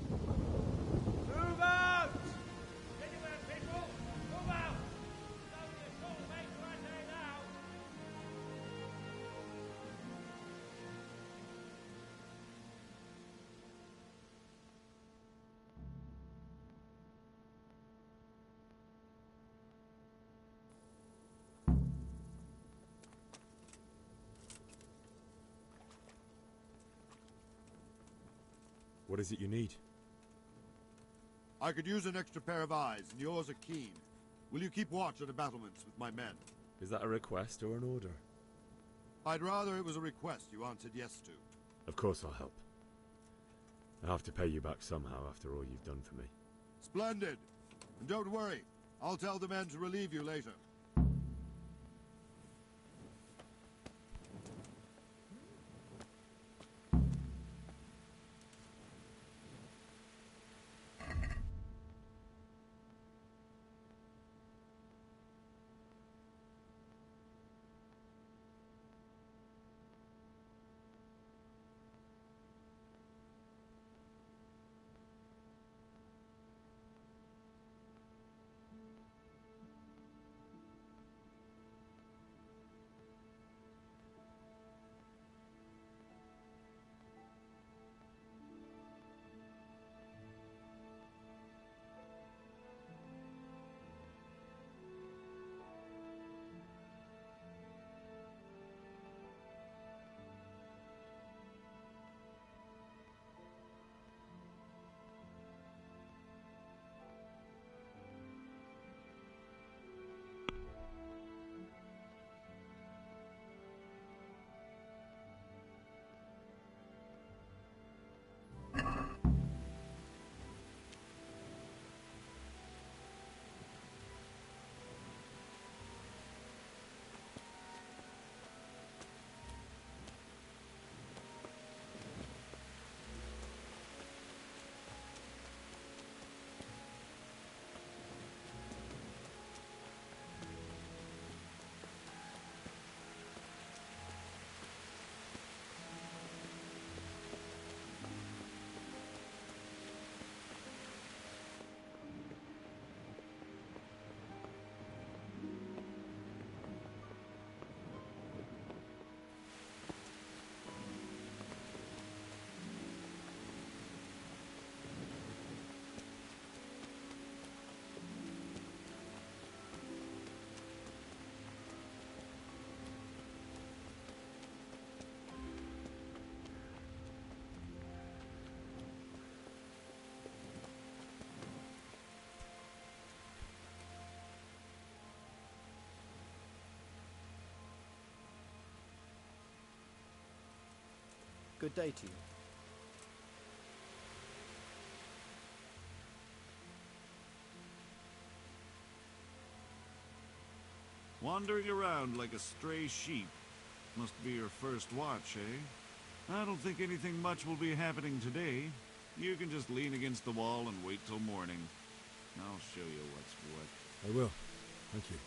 Move out! Anywhere, people! Move out! It's only a short way to Rattay now. What is it you need? I could use an extra pair of eyes, and yours are keen. Will you keep watch on the battlements with my men? Is that a request or an order? I'd rather it was a request you answered yes to. Of course I'll help. I have to pay you back somehow after all you've done for me. Splendid! And don't worry, I'll tell the men to relieve you later. Good day to you. Wandering around like a stray sheep. Must be your first watch, eh? I don't think anything much will be happening today. You can just lean against the wall and wait till morning. I'll show you what's what. I will. Thank you.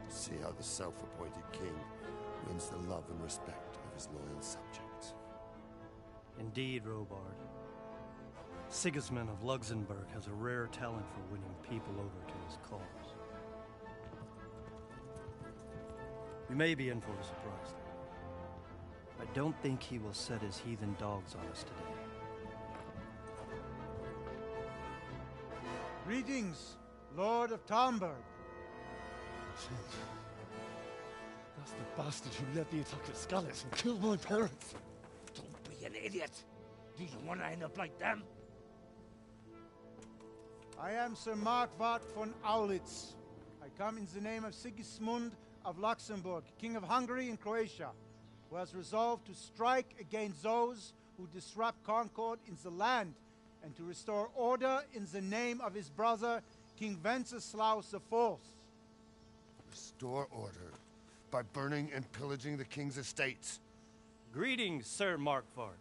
See how the self-appointed king wins the love and respect of his loyal subjects. Indeed, Robard. Sigismund of Luxembourg has a rare talent for winning people over to his cause. We may be in for a surprise, though. I don't think he will set his heathen dogs on us today. Greetings, Lord of Talmberg. That's the bastard who led the attack at Scallis and killed my parents. Don't be an idiot. Do you want to end up like them? I am Sir Markvart von Aulitz. I come in the name of Sigismund of Luxembourg, King of Hungary and Croatia, who has resolved to strike against those who disrupt concord in the land and to restore order in the name of his brother, King Wenceslaus IV. Restore order by burning and pillaging the king's estates. Greetings, Sir Markvart.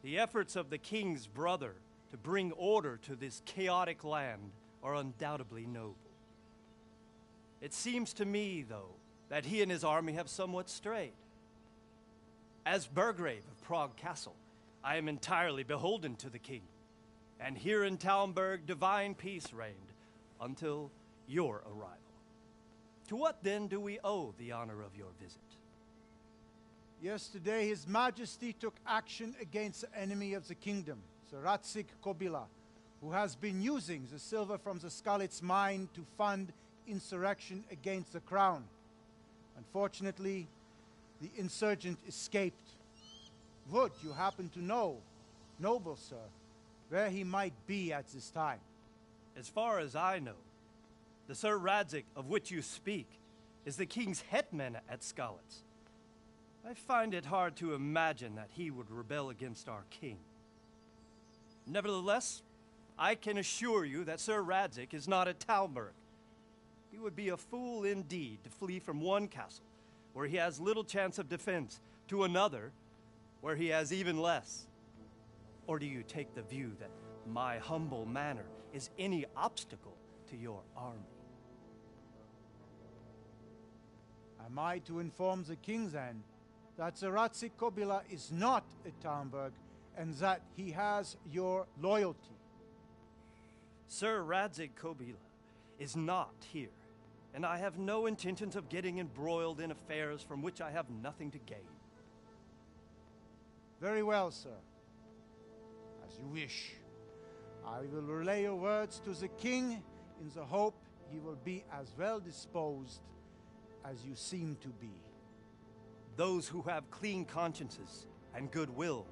The efforts of the king's brother to bring order to this chaotic land are undoubtedly noble. It seems to me, though, that he and his army have somewhat strayed. As Burgrave of Prague Castle, I am entirely beholden to the king, and here in Talmberg divine peace reigned until your arrival. To what then do we owe the honor of your visit? Yesterday, His Majesty took action against the enemy of the kingdom, Sir Ratsik Kobila, who has been using the silver from the Skalitz mine to fund insurrection against the crown. Unfortunately, the insurgent escaped. Would you happen to know, noble sir, where he might be at this time? As far as I know, the Sir Radzik of which you speak is the king's hetman at Skalitz. I find it hard to imagine that he would rebel against our king. Nevertheless, I can assure you that Sir Radzig is not at Talmberg. He would be a fool indeed to flee from one castle, where he has little chance of defense, to another, where he has even less. Or do you take the view that my humble manor is any obstacle to your army? Am I to inform the king, then, that Sir Radzig Kobyla is not at Talmberg, and that he has your loyalty? Sir Radzig Kobyla is not here, and I have no intentions of getting embroiled in affairs from which I have nothing to gain. Very well, sir. As you wish. I will relay your words to the king in the hope he will be as well disposed as you seem to be. Those who have clean consciences and goodwill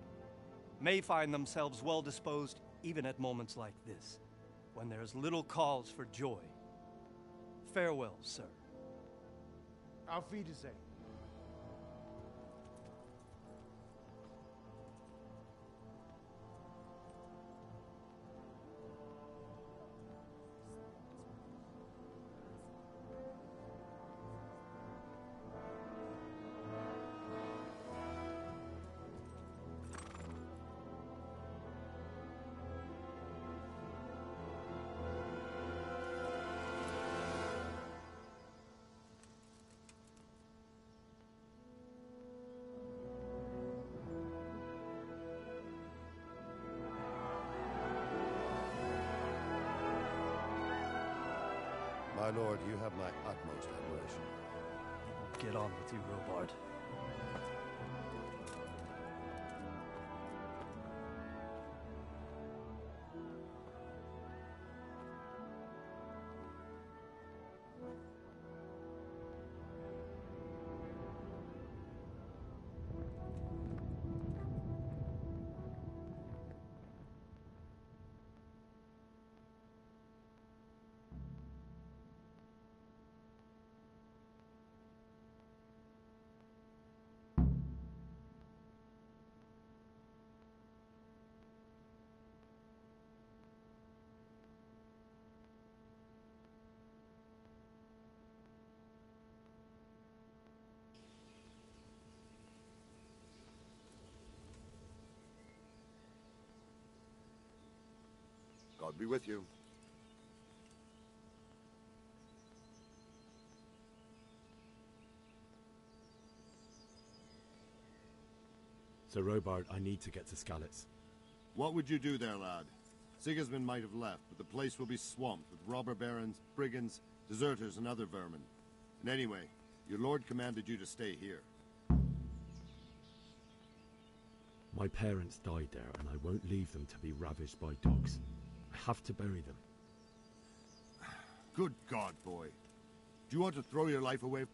may find themselves well disposed even at moments like this, when there is little cause for joy. Farewell, sir. Auf Wiedersehen. My lord, you have my utmost admiration. Get on with you, Robard. God be with you. Sir Robard, I need to get to Skalitz. What would you do there, lad? Sigismund might have left, but the place will be swamped with robber barons, brigands, deserters, and other vermin. And anyway, your lord commanded you to stay here. My parents died there, and I won't leave them to be ravaged by dogs. I have to bury them. Good God, boy. Do you want to throw your life away?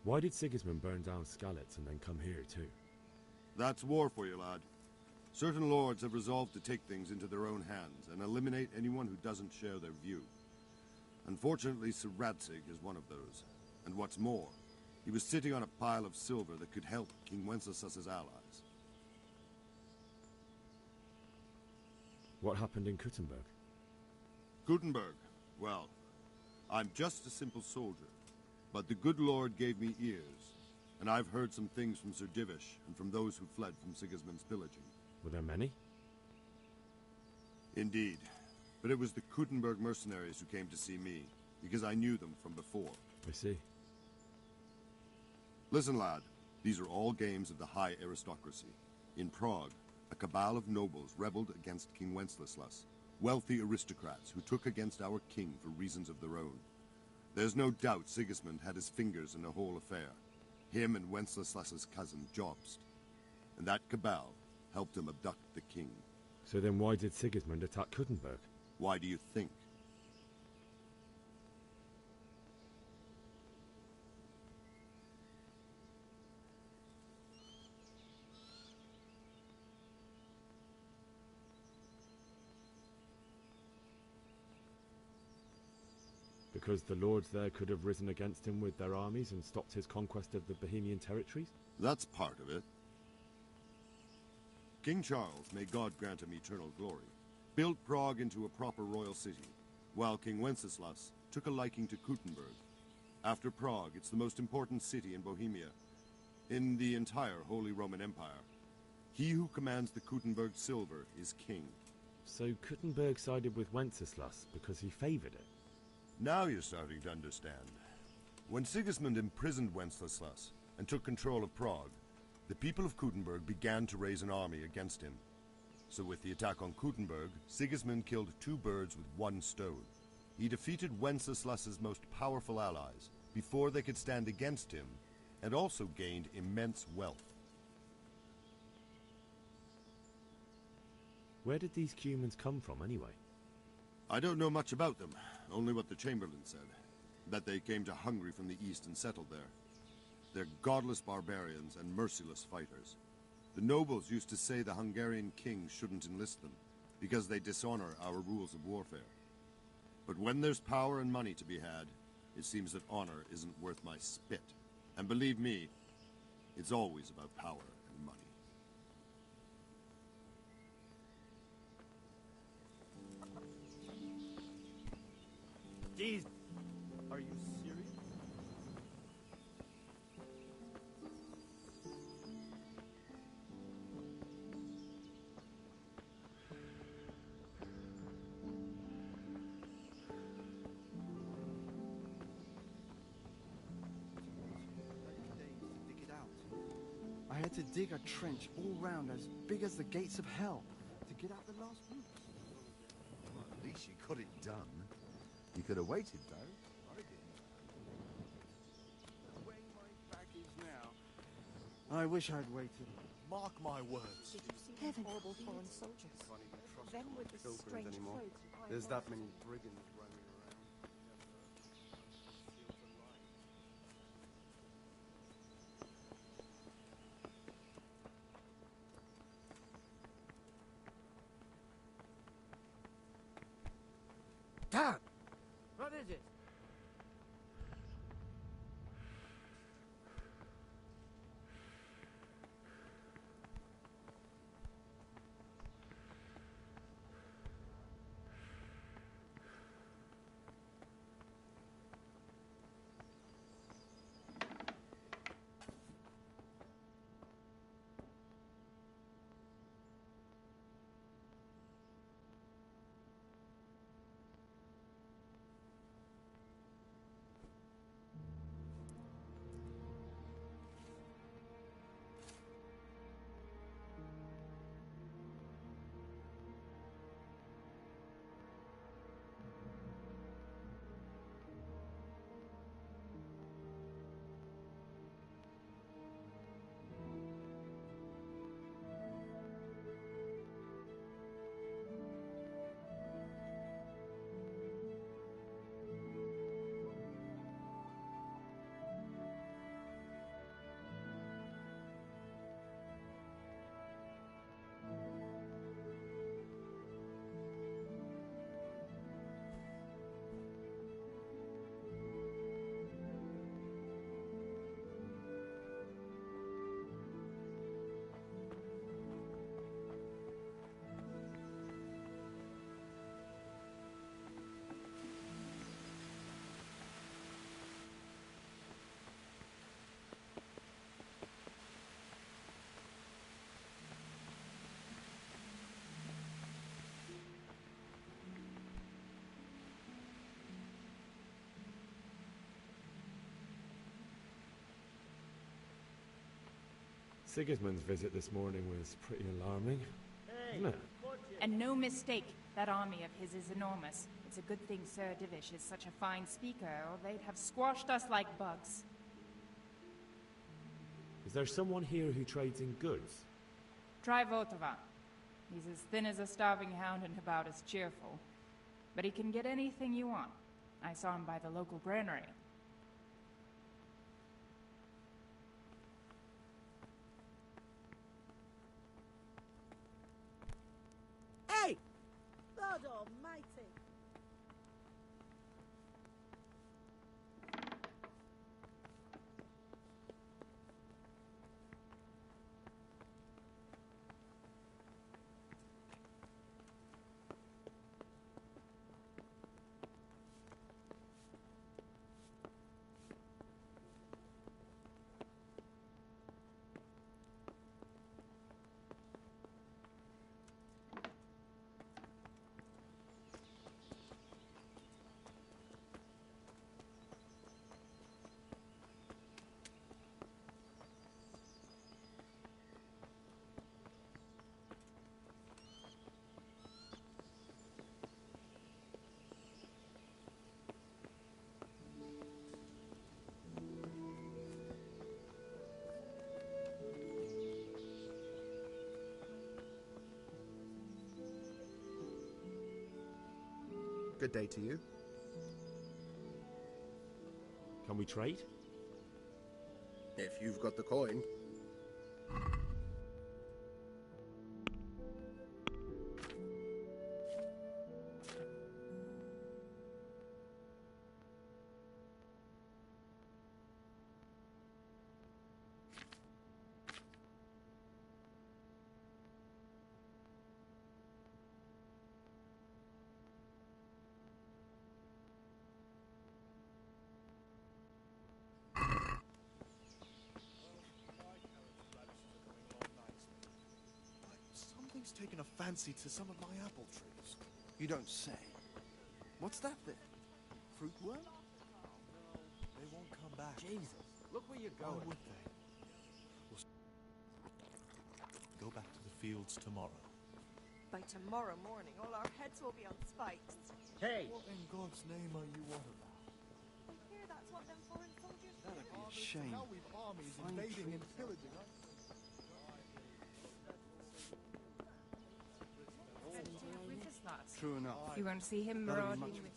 Why did Sigismund burn down Skalitz and then come here too? That's war for you, lad. Certain lords have resolved to take things into their own hands and eliminate anyone who doesn't share their view. Unfortunately, Sir Radzig is one of those. And what's more, he was sitting on a pile of silver that could help King Wenceslas's allies. What happened in Kuttenberg? Gutenberg? Well, I'm just a simple soldier. But the good Lord gave me ears, and I've heard some things from Sir Divish and from those who fled from Sigismund's pillaging. Were there many? Indeed. But it was the Kuttenberg mercenaries who came to see me, because I knew them from before. I see. Listen, lad. These are all games of the high aristocracy. In Prague, a cabal of nobles rebelled against King Wenceslas, wealthy aristocrats who took against our king for reasons of their own. There's no doubt Sigismund had his fingers in the whole affair. Him and Wenceslas's cousin, Jobst. And that cabal helped him abduct the king. So then why did Sigismund attack Kuttenberg? Why do you think? Because the lords there could have risen against him with their armies and stopped his conquest of the Bohemian territories? That's part of it. King Charles, may God grant him eternal glory, built Prague into a proper royal city, while King Wenceslas took a liking to Kuttenberg. After Prague, it's the most important city in Bohemia, in the entire Holy Roman Empire. He who commands the Kuttenberg silver is king. So Kuttenberg sided with Wenceslas because he favored it? Now you're starting to understand. When Sigismund imprisoned Wenceslas and took control of Prague, the people of Kuttenberg began to raise an army against him. So with the attack on Kuttenberg, Sigismund killed 2 birds with 1 stone. He defeated Wenceslas's most powerful allies before they could stand against him, and also gained immense wealth. Where did these Cumans come from, anyway? I don't know much about them, only what the Chamberlain said. That they came to Hungary from the east and settled there. They're godless barbarians and merciless fighters. The nobles used to say the Hungarian king shouldn't enlist them, because they dishonor our rules of warfare. But when there's power and money to be had, it seems that honor isn't worth my spit. And believe me, it's always about power and money. Jeez, are you serious? I had to dig a trench all round as big as the gates of hell to get out the last roots. Well, at least you got it done. You could have waited, though. I didn't. The way my back is now, I wish I'd waited. Mark my words. Heaven, horrible foreign soldiers. Them with the strange Anymore. clothes. and high There's that voices. many brigands roaming around. Dad! What is it? Sigismund's visit this morning was pretty alarming, isn't it? And no mistake, that army of his is enormous. It's a good thing Sir Divish is such a fine speaker, or they'd have squashed us like bugs. Is there someone here who trades in goods? Try Votava. He's as thin as a starving hound and about as cheerful. But he can get anything you want. I saw him by the local granary. Hey! God almighty! Good day to you. Can we trade? If you've got the coin. Something's taken a fancy to some of my apple trees. You don't say. What's that then? Fruit worm? They won't come back. Jesus, look where you're Why going. would they? Go back to the fields tomorrow. By tomorrow morning, all our heads will be on spikes. Hey! What in God's name are you on about? I hear that's what them foreign soldiers do. That'd be a shame. Now we've armies Fine invading and trees. pillaging us. With his lot. True enough. You won't see him That'll be marauding much- with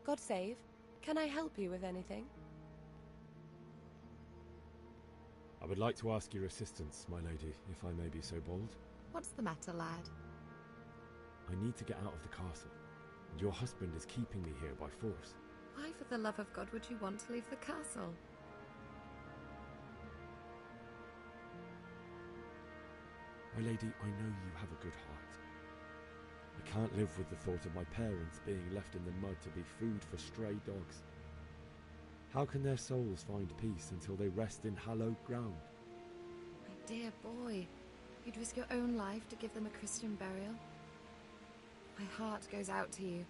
God save. Can I help you with anything? I would like to ask your assistance, my lady, if I may be so bold. What's the matter, lad? I need to get out of the castle, and your husband is keeping me here by force. Why, for the love of God, would you want to leave the castle? My lady, I know you have a good heart. I can't live with the thought of my parents being left in the mud to be food for stray dogs. How can their souls find peace until they rest in hallowed ground? My dear boy, you'd risk your own life to give them a Christian burial. My heart goes out to you.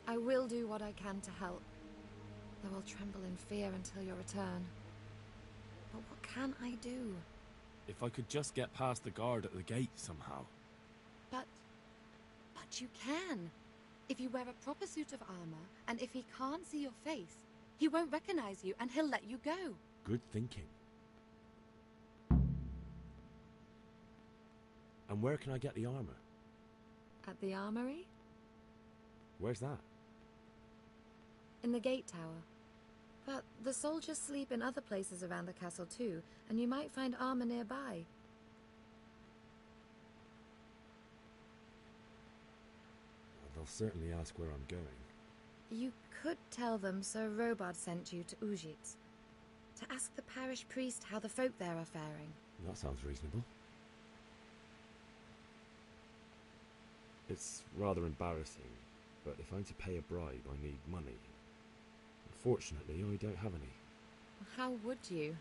I will do what I can to help, though I'll tremble in fear until your return. But what can I do? If I could just get past the guard at the gate somehow. But you can. If you wear a proper suit of armor, and if he can't see your face, he won't recognize you and he'll let you go. Good thinking. And where can I get the armor? At the armory? Where's that? In the gate tower. But the soldiers sleep in other places around the castle too, and you might find armor nearby. They'll certainly ask where I'm going. You could tell them Sir Robard sent you to Ujitz, to ask the parish priest how the folk there are faring. That sounds reasonable. It's rather embarrassing, but if I'm to pay a bribe, I need money. Unfortunately, I don't have any. How would you?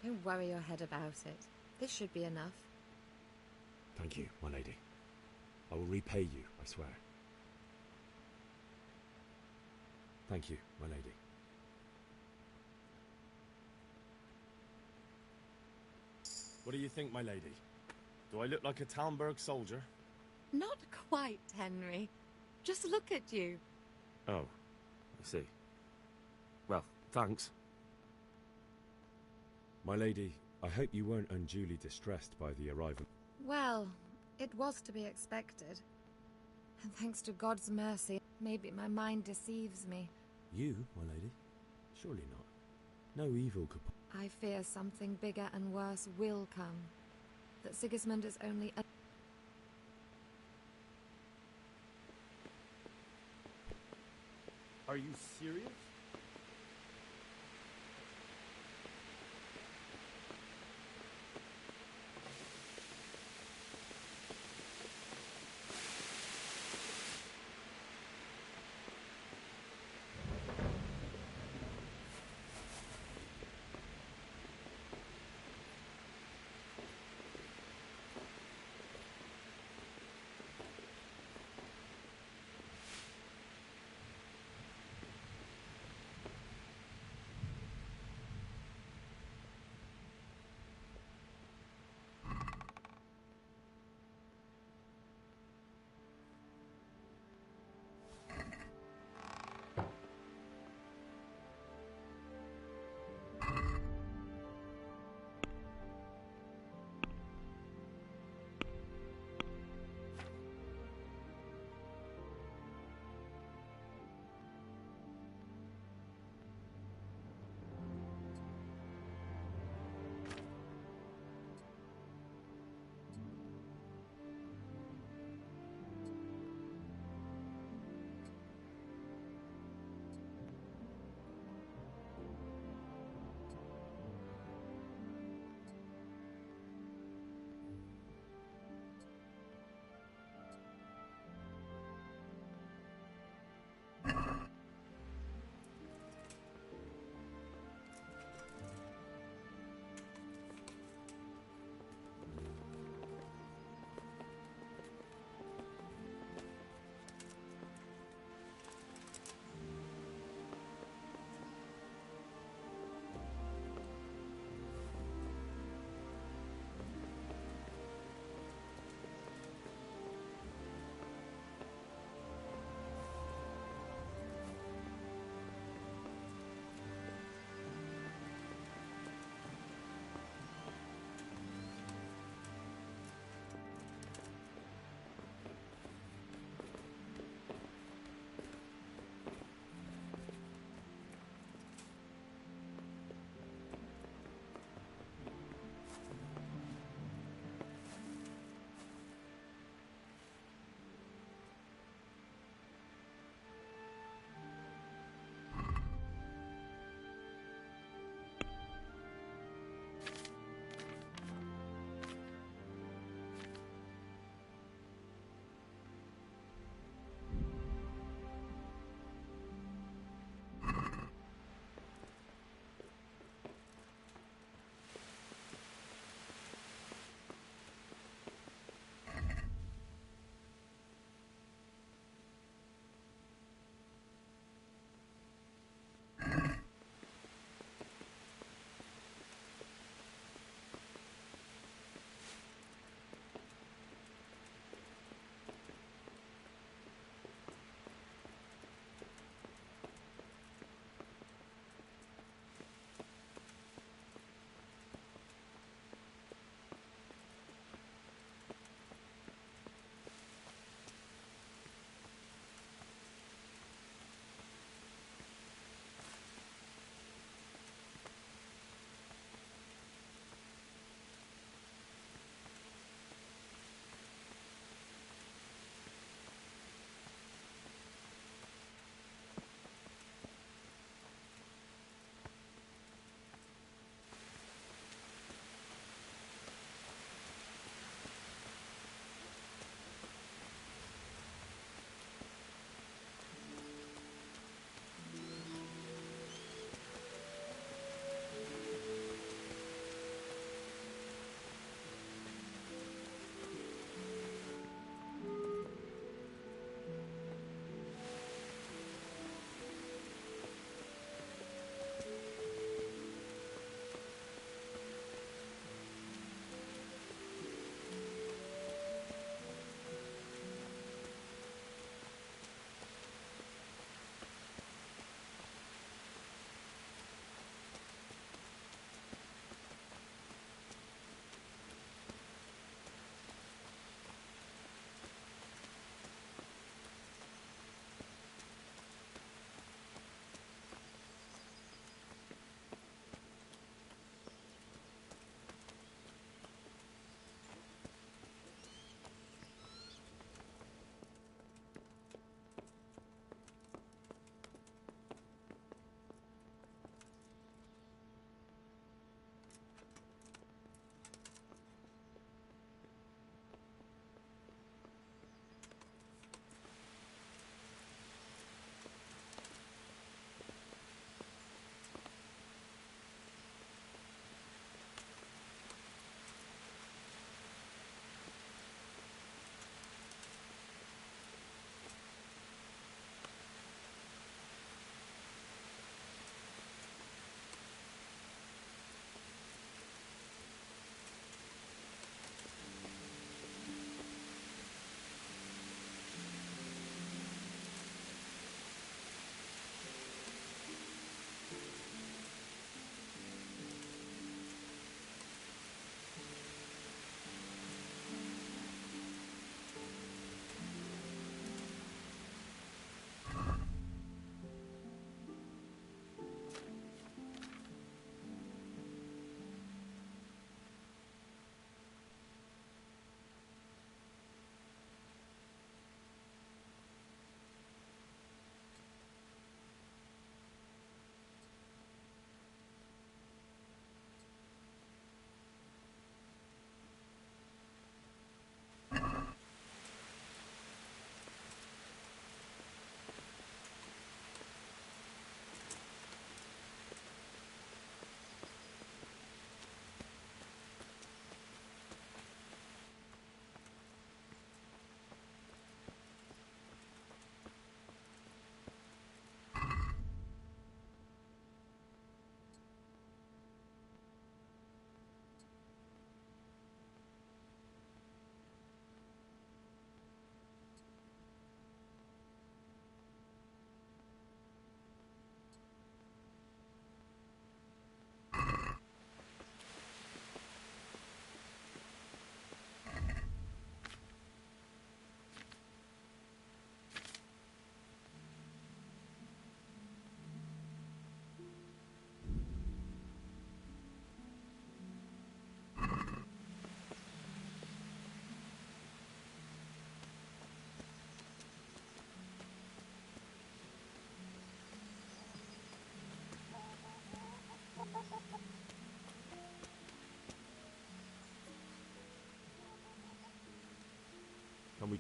Don't worry your head about it. This should be enough. Thank you, my lady. I will repay you, I swear. Thank you, my lady. What do you think, my lady? Do I look like a Talmberg soldier? Not quite, Henry. Just look at you. Oh, I see. Well, thanks. My lady, I hope you weren't unduly distressed by the arrival. Well, it was to be expected. And thanks to God's mercy, maybe my mind deceives me. You, my lady? Surely not. No evil could... I fear something bigger and worse will come. That Sigismund is only a... Are you serious?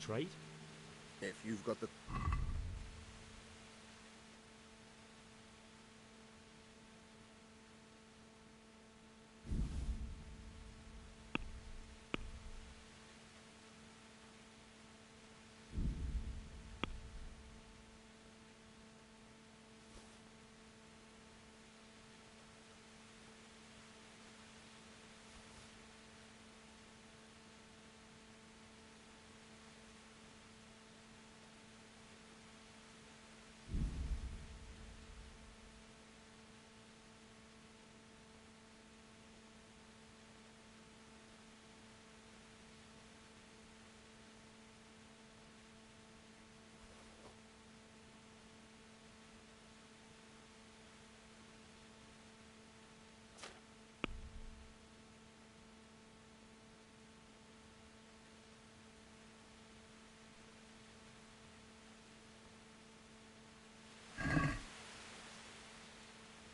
trade? If you've got the...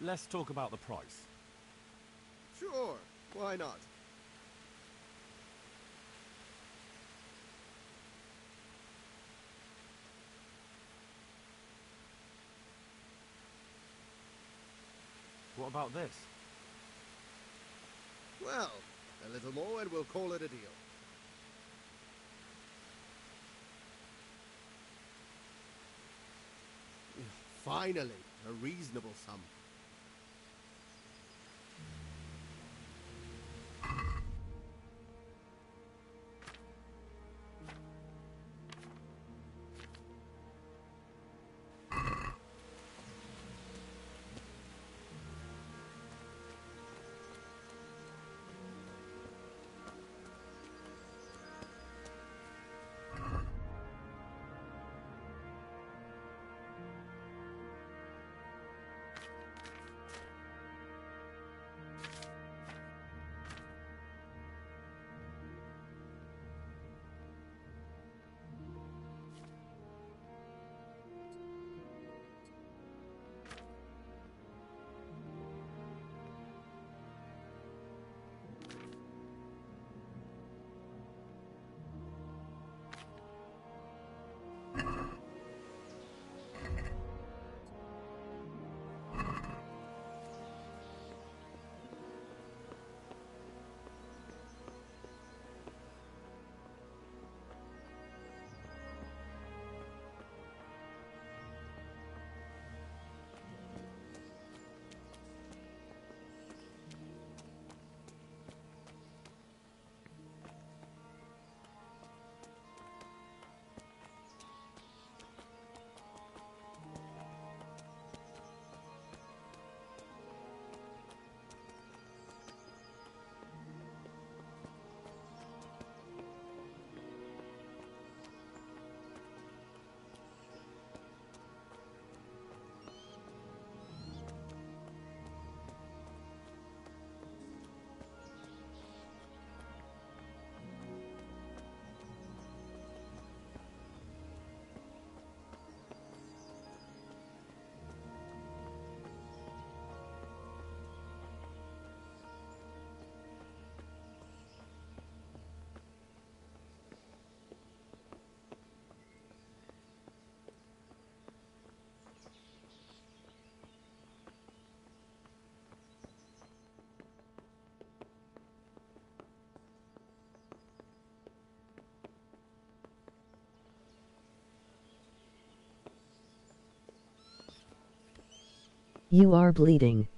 Let's talk about the price. Sure, why not? What about this? Well, a little more and we'll call it a deal. Finally, a reasonable sum. You are bleeding.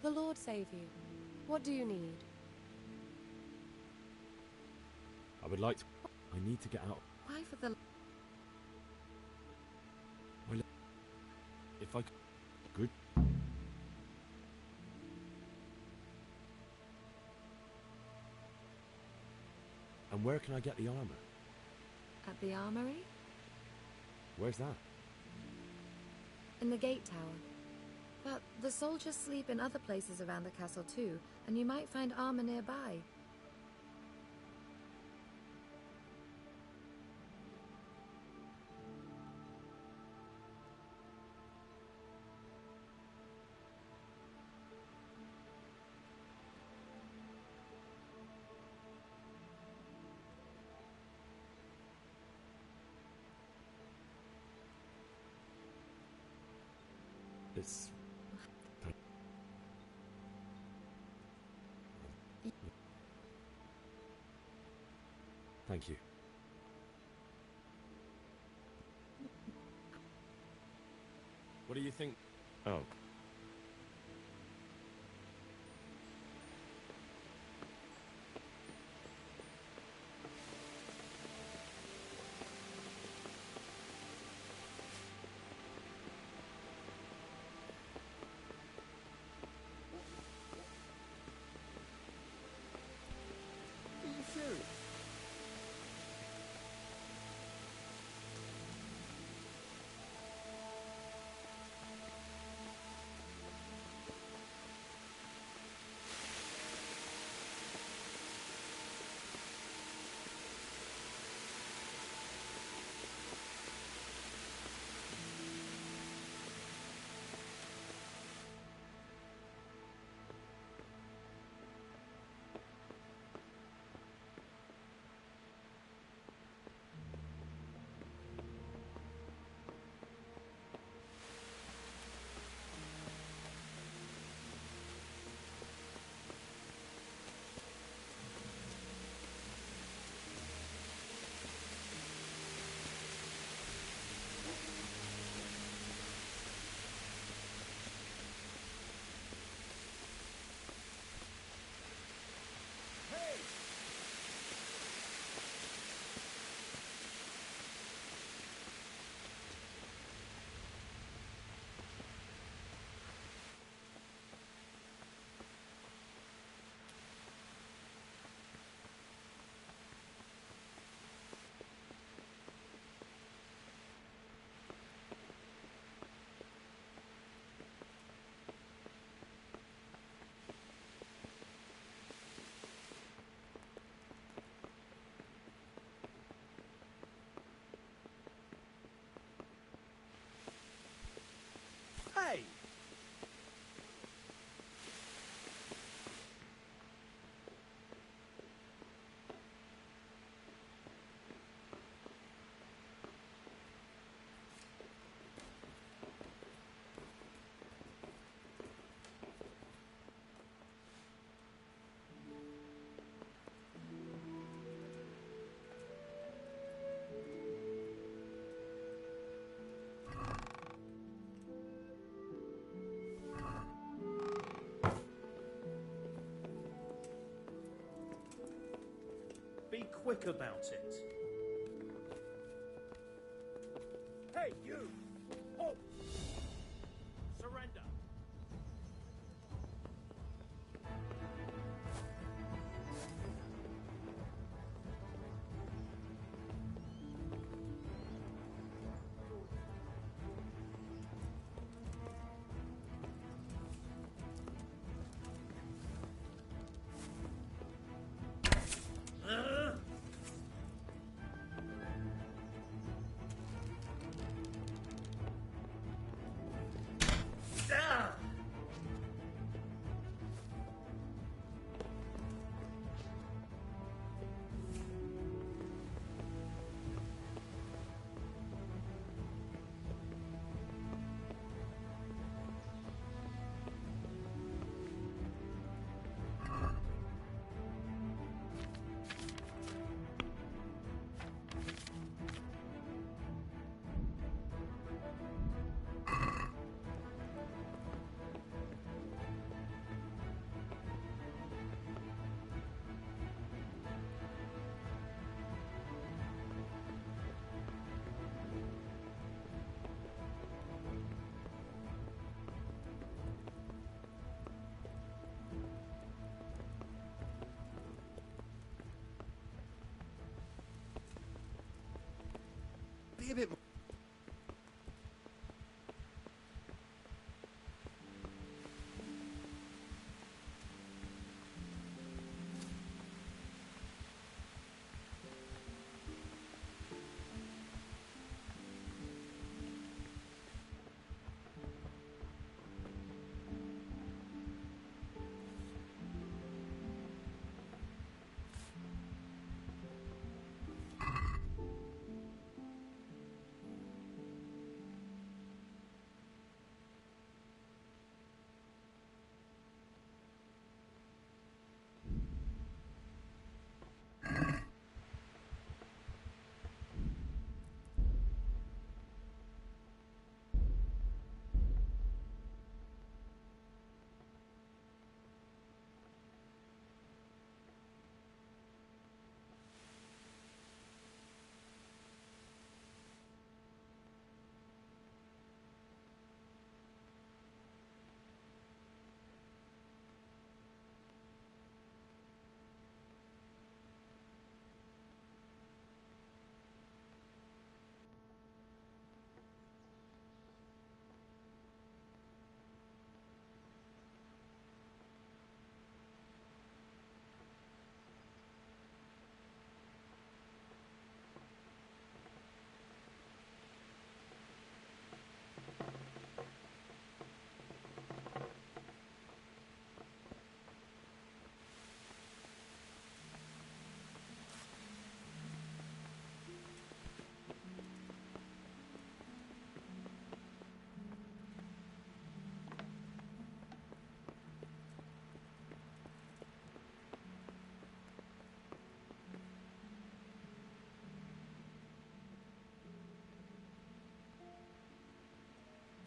The Lord save you. What do you need? I would like to... I need to get out. Why for the... If I could... Good. And where can I get the armor? At the armory? Where's that? In the gate tower. But the soldiers sleep in other places around the castle too, and you might find armor nearby. It's... Thank you. What do you think? Oh. Are you serious? Hey! Be quick about it. Hey, you! Halt! Surrender!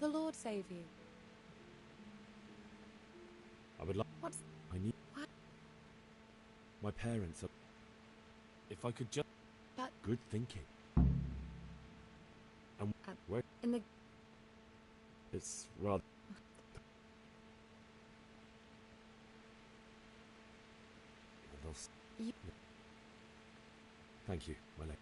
The Lord save you. I would like. What's... I need. What? My parents are. If I could just. But... Good thinking. And where? In the... It's rather. You... Thank you, my lady.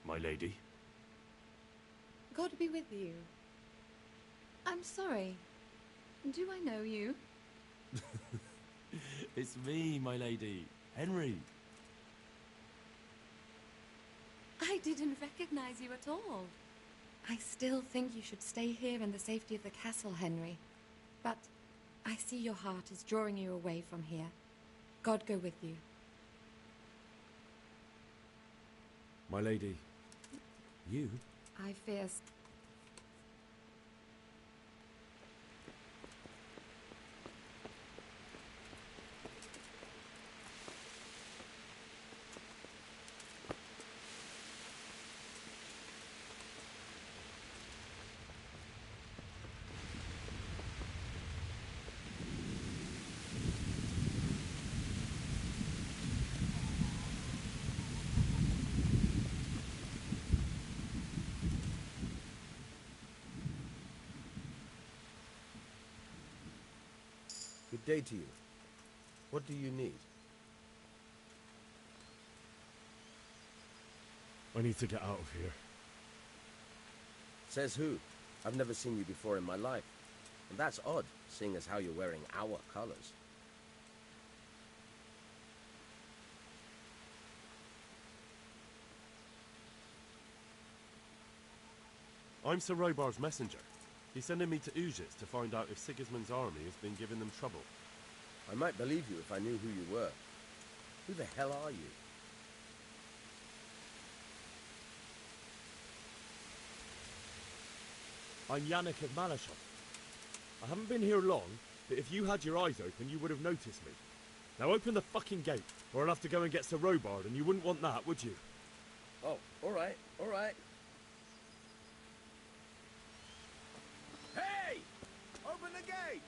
My lady. God be with you. I'm sorry. Do I know you? It's me, my lady. Henry. I didn't recognize you at all. I still think you should stay here in the safety of the castle, Henry. But I see your heart is drawing you away from here. God go with you. My lady. You? I fear... Good day to you. What do you need? I need to get out of here. Says who? I've never seen you before in my life. And that's odd, seeing as how you're wearing our colors. I'm Sir Robar's messenger. He's sending me to Ujits to find out if Sigismund's army has been giving them trouble. I might believe you if I knew who you were. Who the hell are you? I'm Yannick of Malashov. I haven't been here long, but if you had your eyes open, you would have noticed me. Now open the fucking gate, or I'll have to go and get Sir Robard, and you wouldn't want that, would you? Oh, alright, alright. Hey! Open the gate!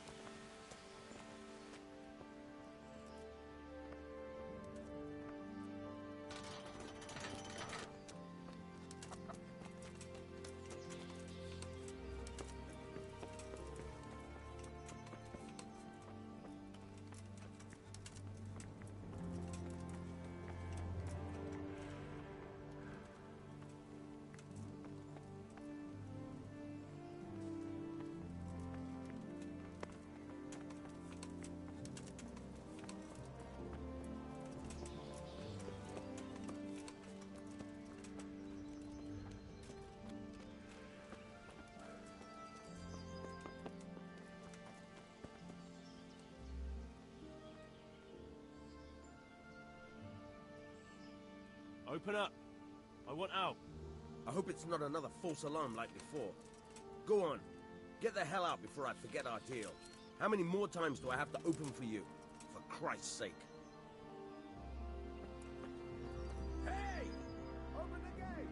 Open up. I want out. I hope it's not another false alarm like before. Go on. Get the hell out before I forget our deal. How many more times do I have to open for you? For Christ's sake. Hey! Open the gate!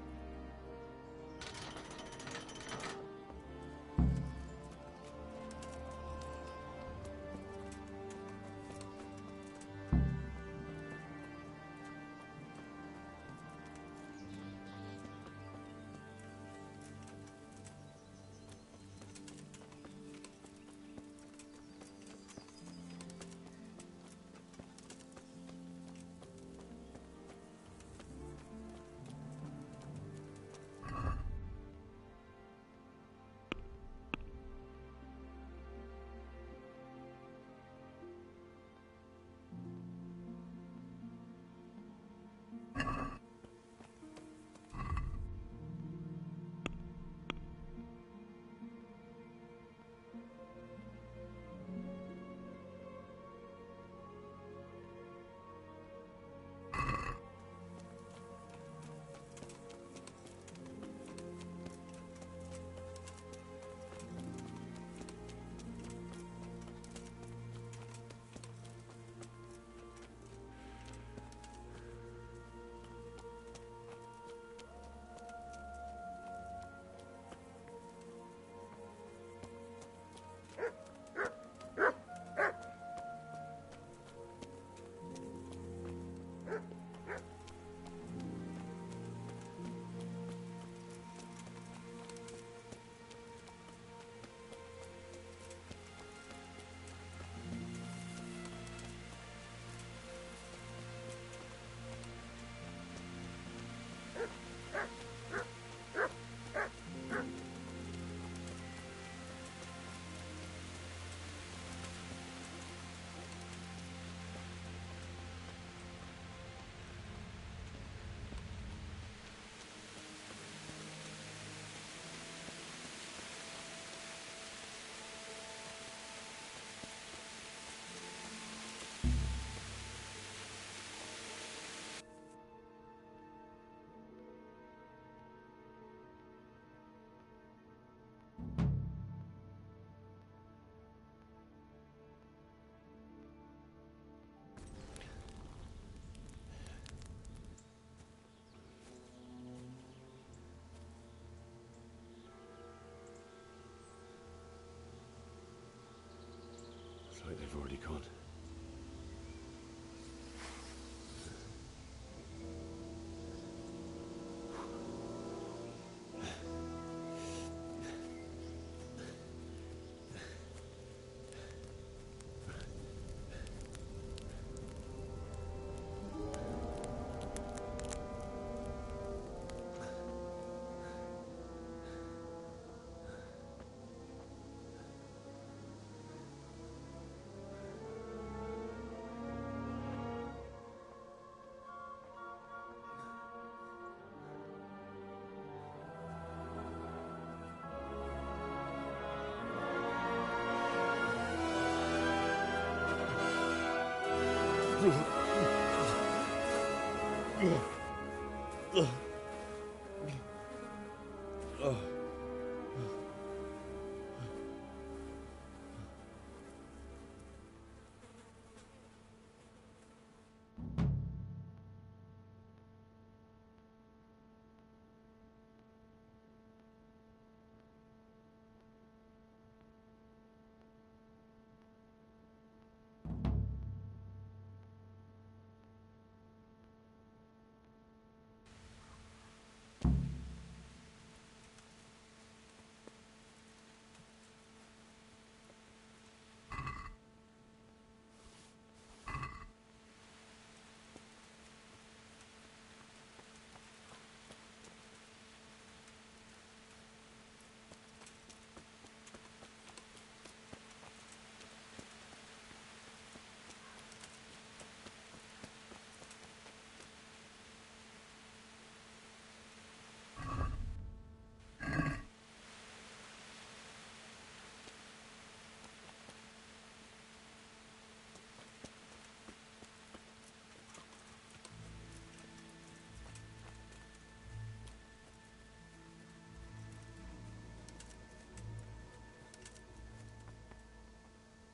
It's like they've already gone.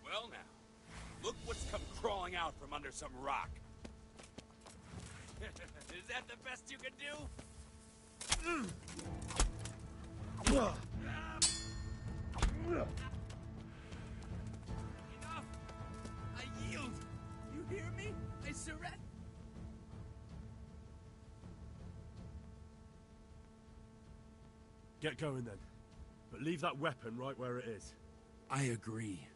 Well now, look what's come crawling out from under some rock. Is that the best you can do? Enough! I yield! You hear me? I surrender! Get going then. But leave that weapon right where it is. I agree.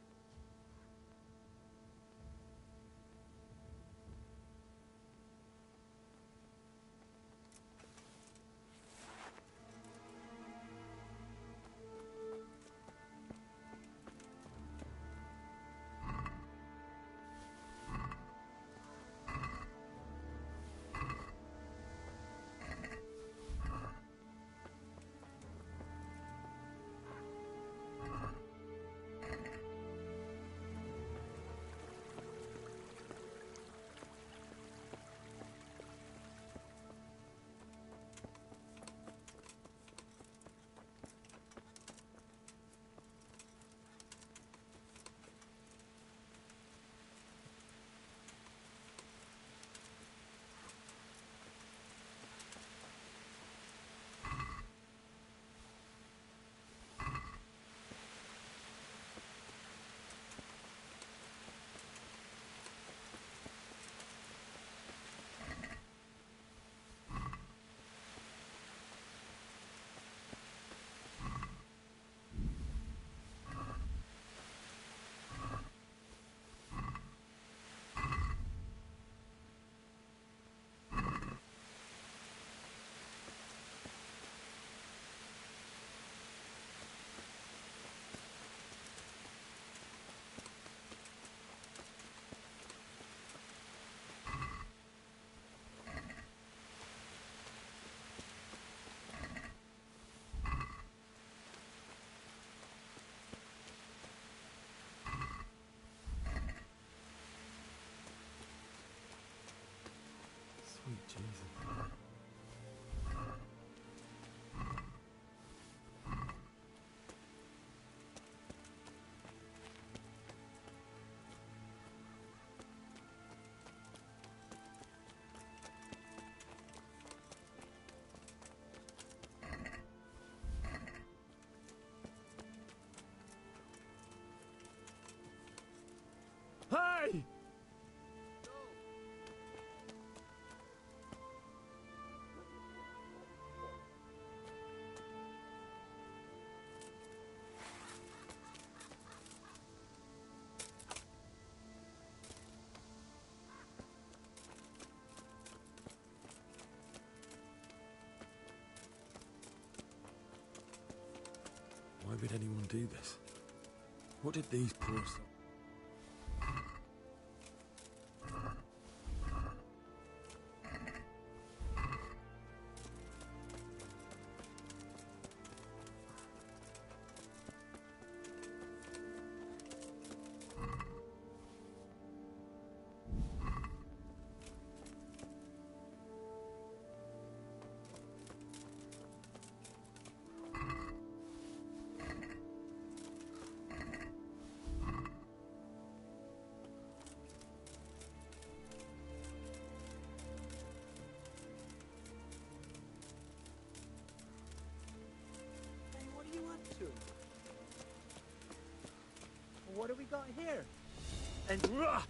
Sweet Jesus. Hey! Why would anyone do this? What did these poor souls... what do we got here? And... Ow.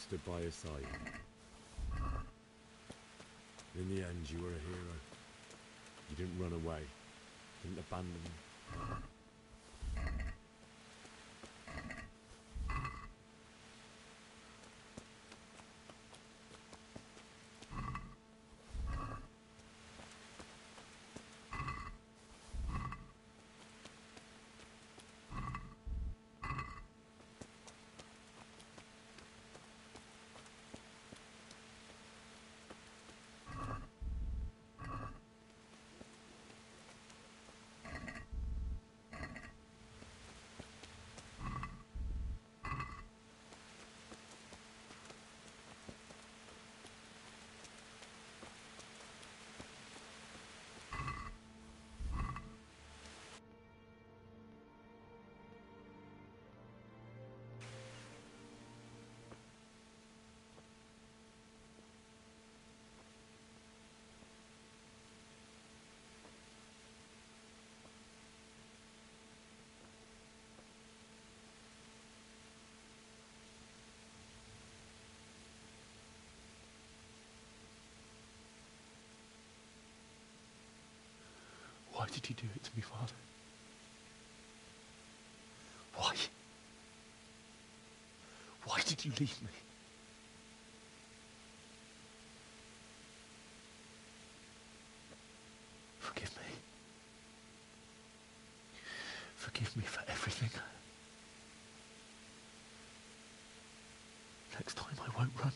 stood by his side. In the end, you were a hero. You didn't run away, didn't abandon him. Why did you do it to me, Father? Why? Why did you leave me? Forgive me. Forgive me for everything. Next time I won't run.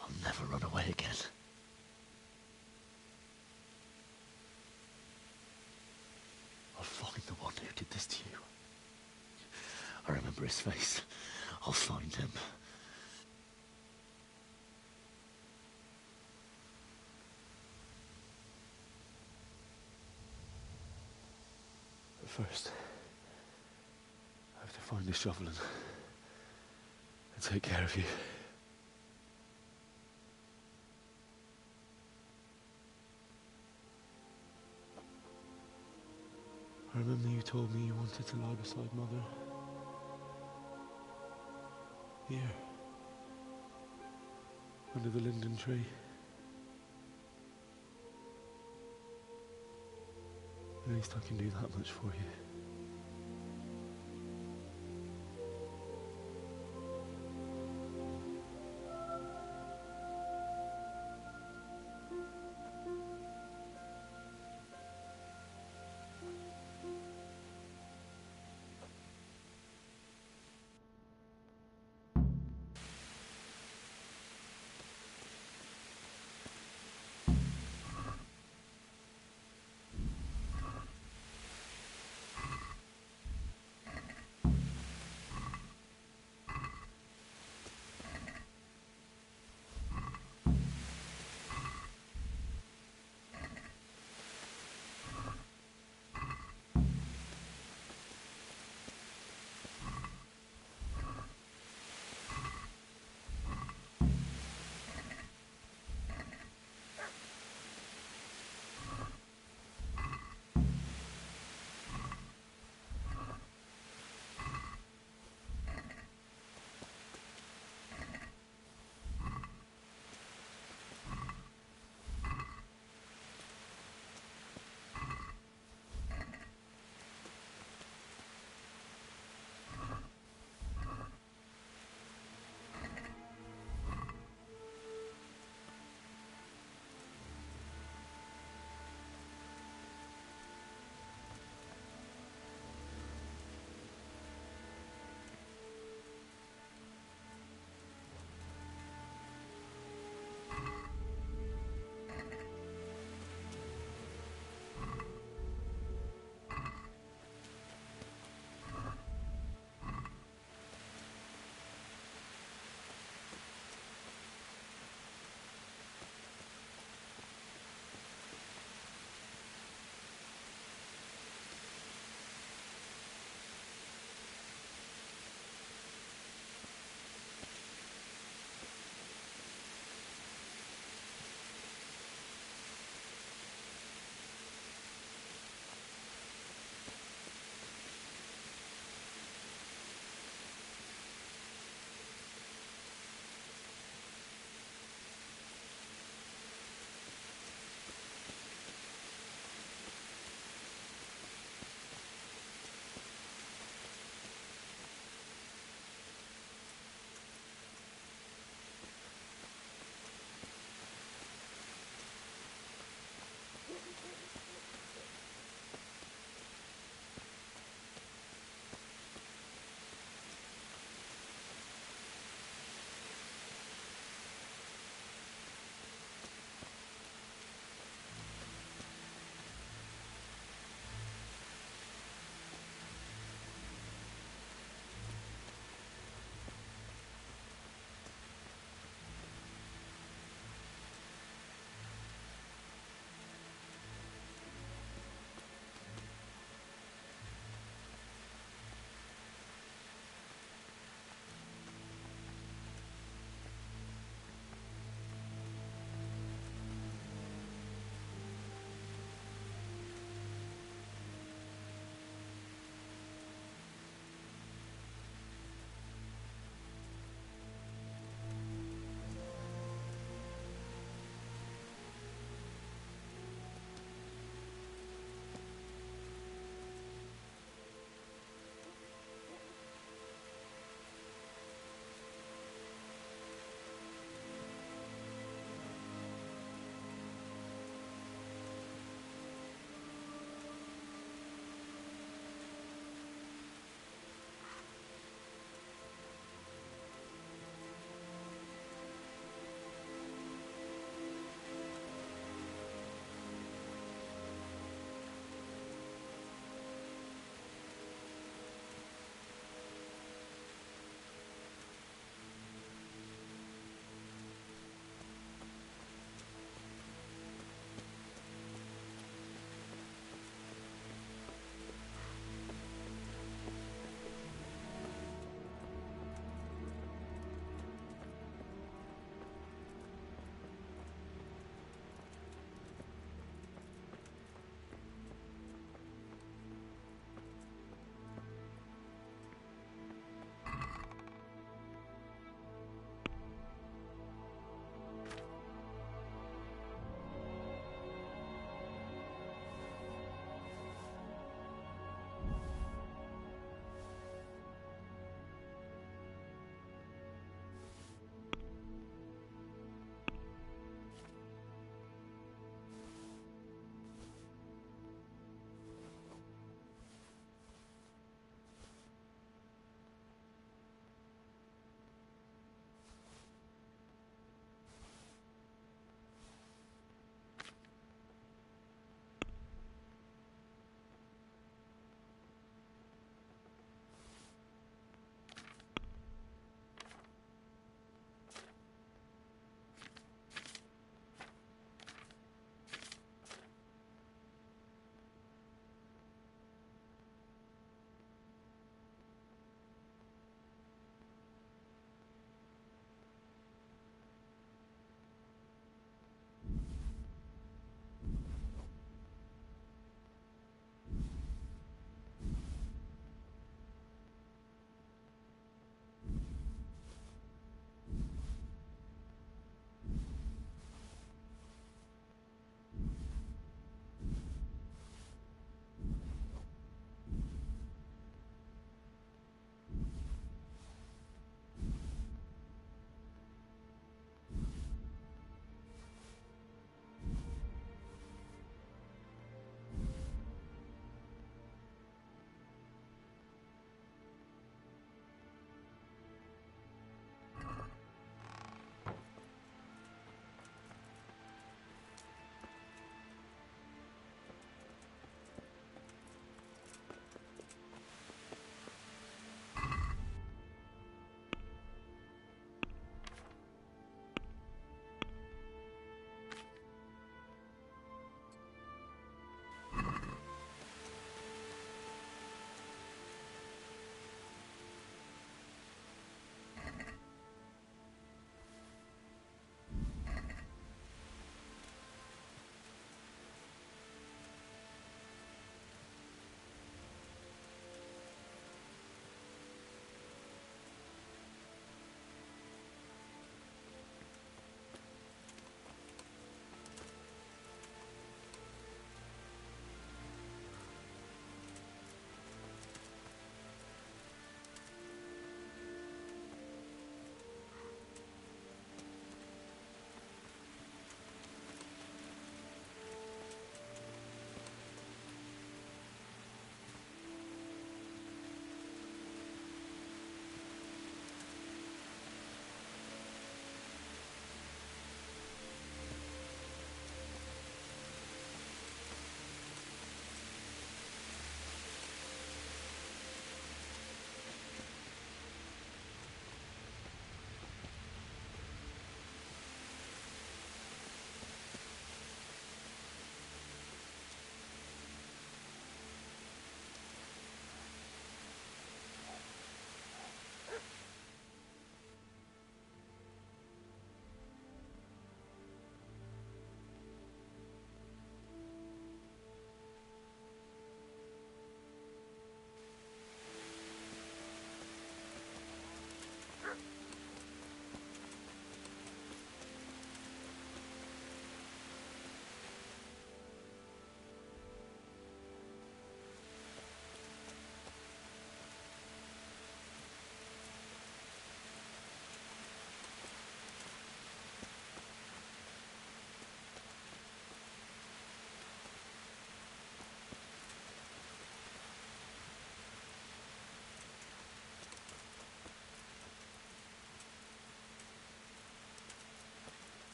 I'll never run away again. I'll find the one who did this to you. I remember his face. I'll find him. But first, I have to find the shovel and take care of you. I remember you told me you wanted to lie beside Mother. Here. Under the linden tree. At least I can do that much for you.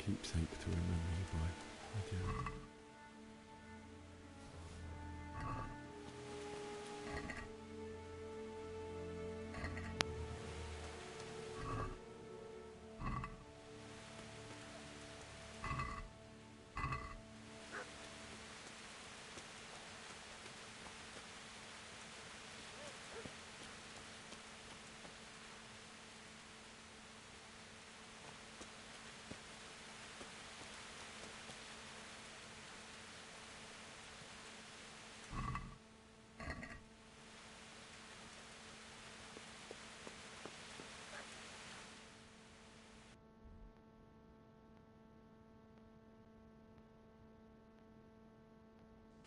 keepsake to remember you by, my dear.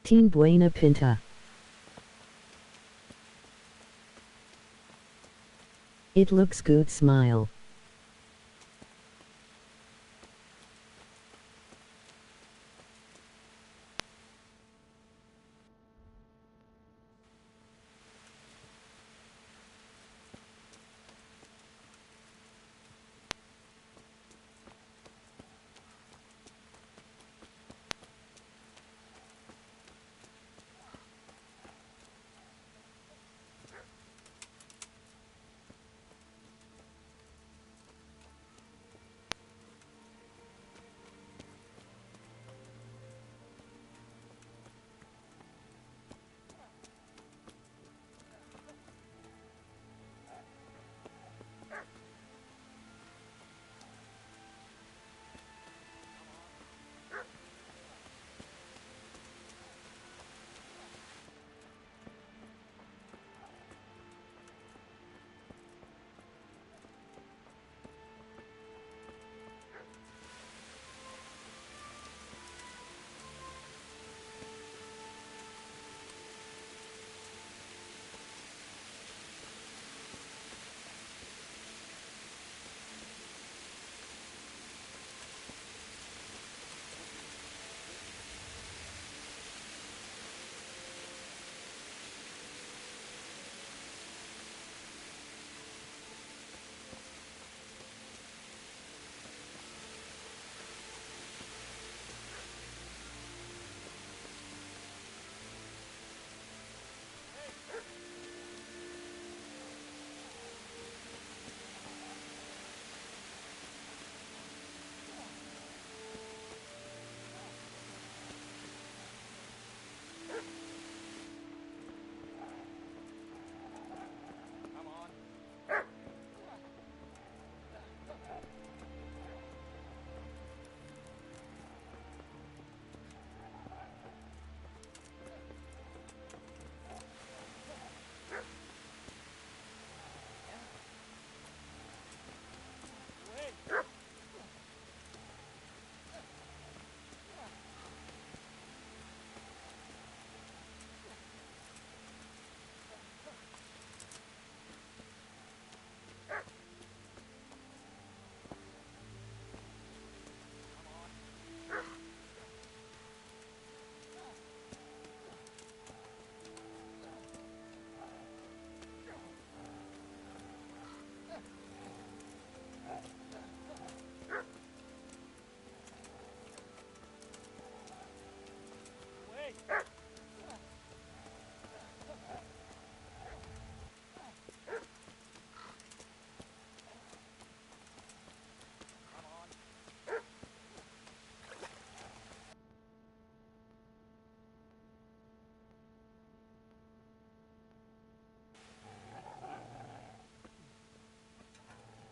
Team Buena Pinta. It looks good, smile.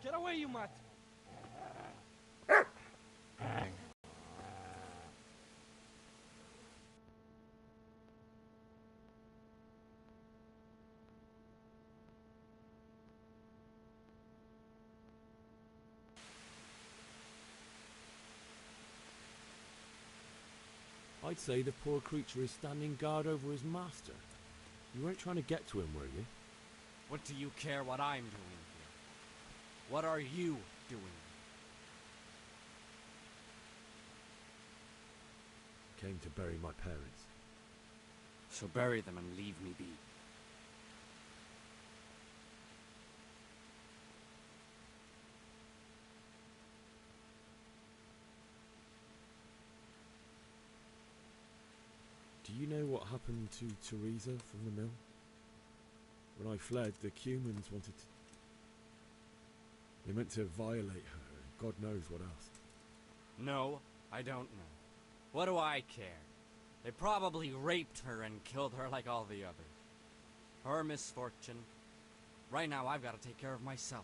Get away, you mutt! I'd say the poor creature is standing guard over his master. You weren't trying to get to him, were you? What do you care what I'm doing here? What are you doing? Came to bury my parents. So bury them and leave me be. Do you know what happened to Teresa from the mill? When I fled, the Cumans wanted to... They meant to violate her, and God knows what else. No, I don't know. What do I care? They probably raped her and killed her like all the others. Her misfortune. Right now, I've got to take care of myself.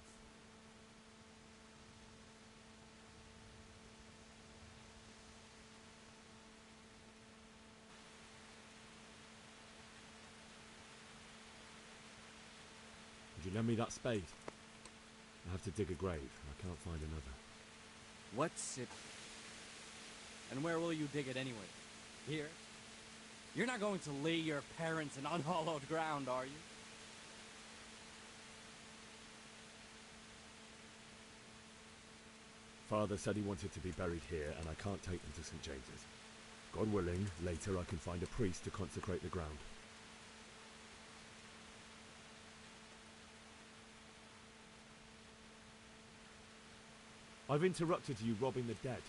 Would you lend me that spade? I have to dig a grave. I can't find another. What's it? And where will you dig it anyway? Here? You're not going to lay your parents in unhallowed ground, are you? Father said he wanted to be buried here, and I can't take them to St. James's. God willing, later I can find a priest to consecrate the ground. I've interrupted you robbing the dead.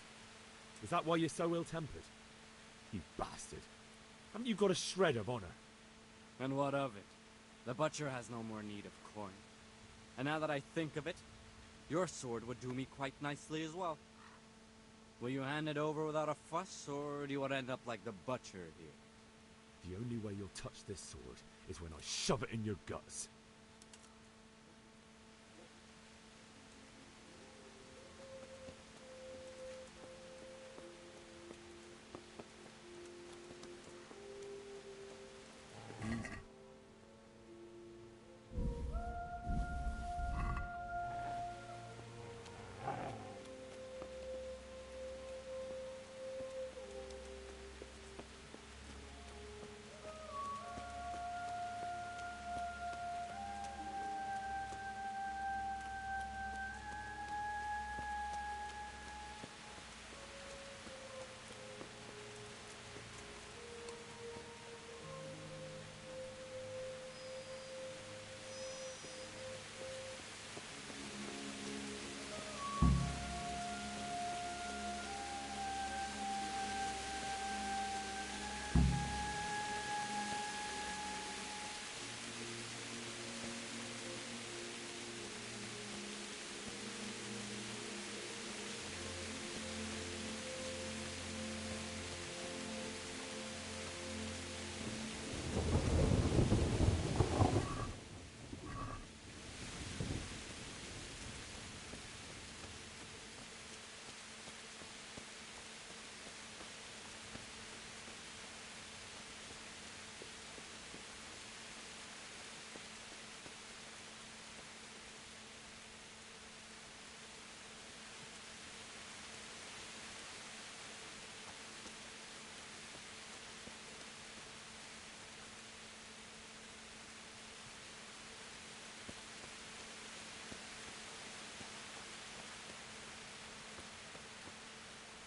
Is that why you're so ill-tempered? You bastard. Haven't you got a shred of honor? And what of it? The butcher has no more need of coin. And now that I think of it, your sword would do me quite nicely as well. Will you hand it over without a fuss, or do you want to end up like the butcher here? The only way you'll touch this sword is when I shove it in your guts.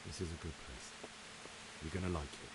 This is a good place. You're gonna like it.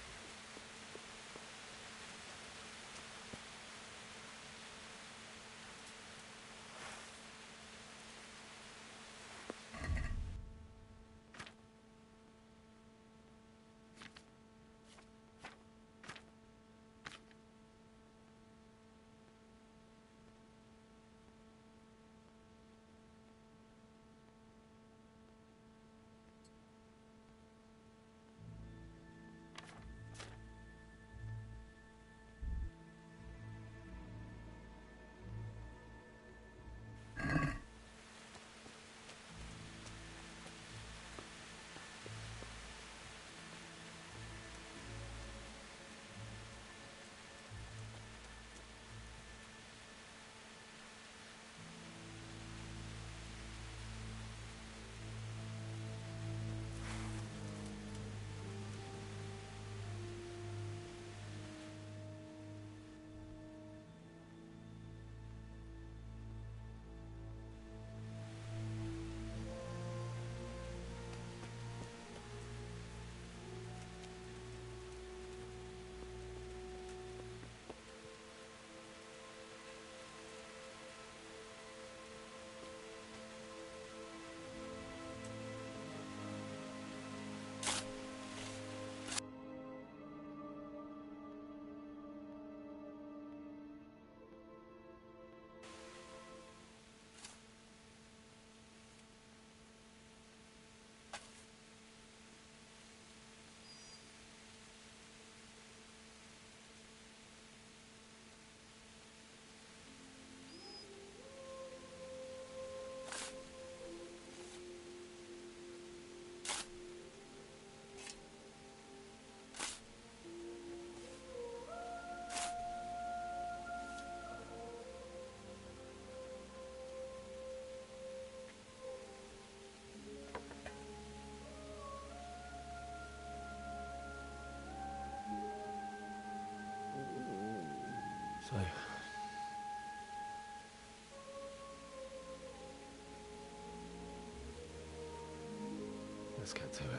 So, let's get to it.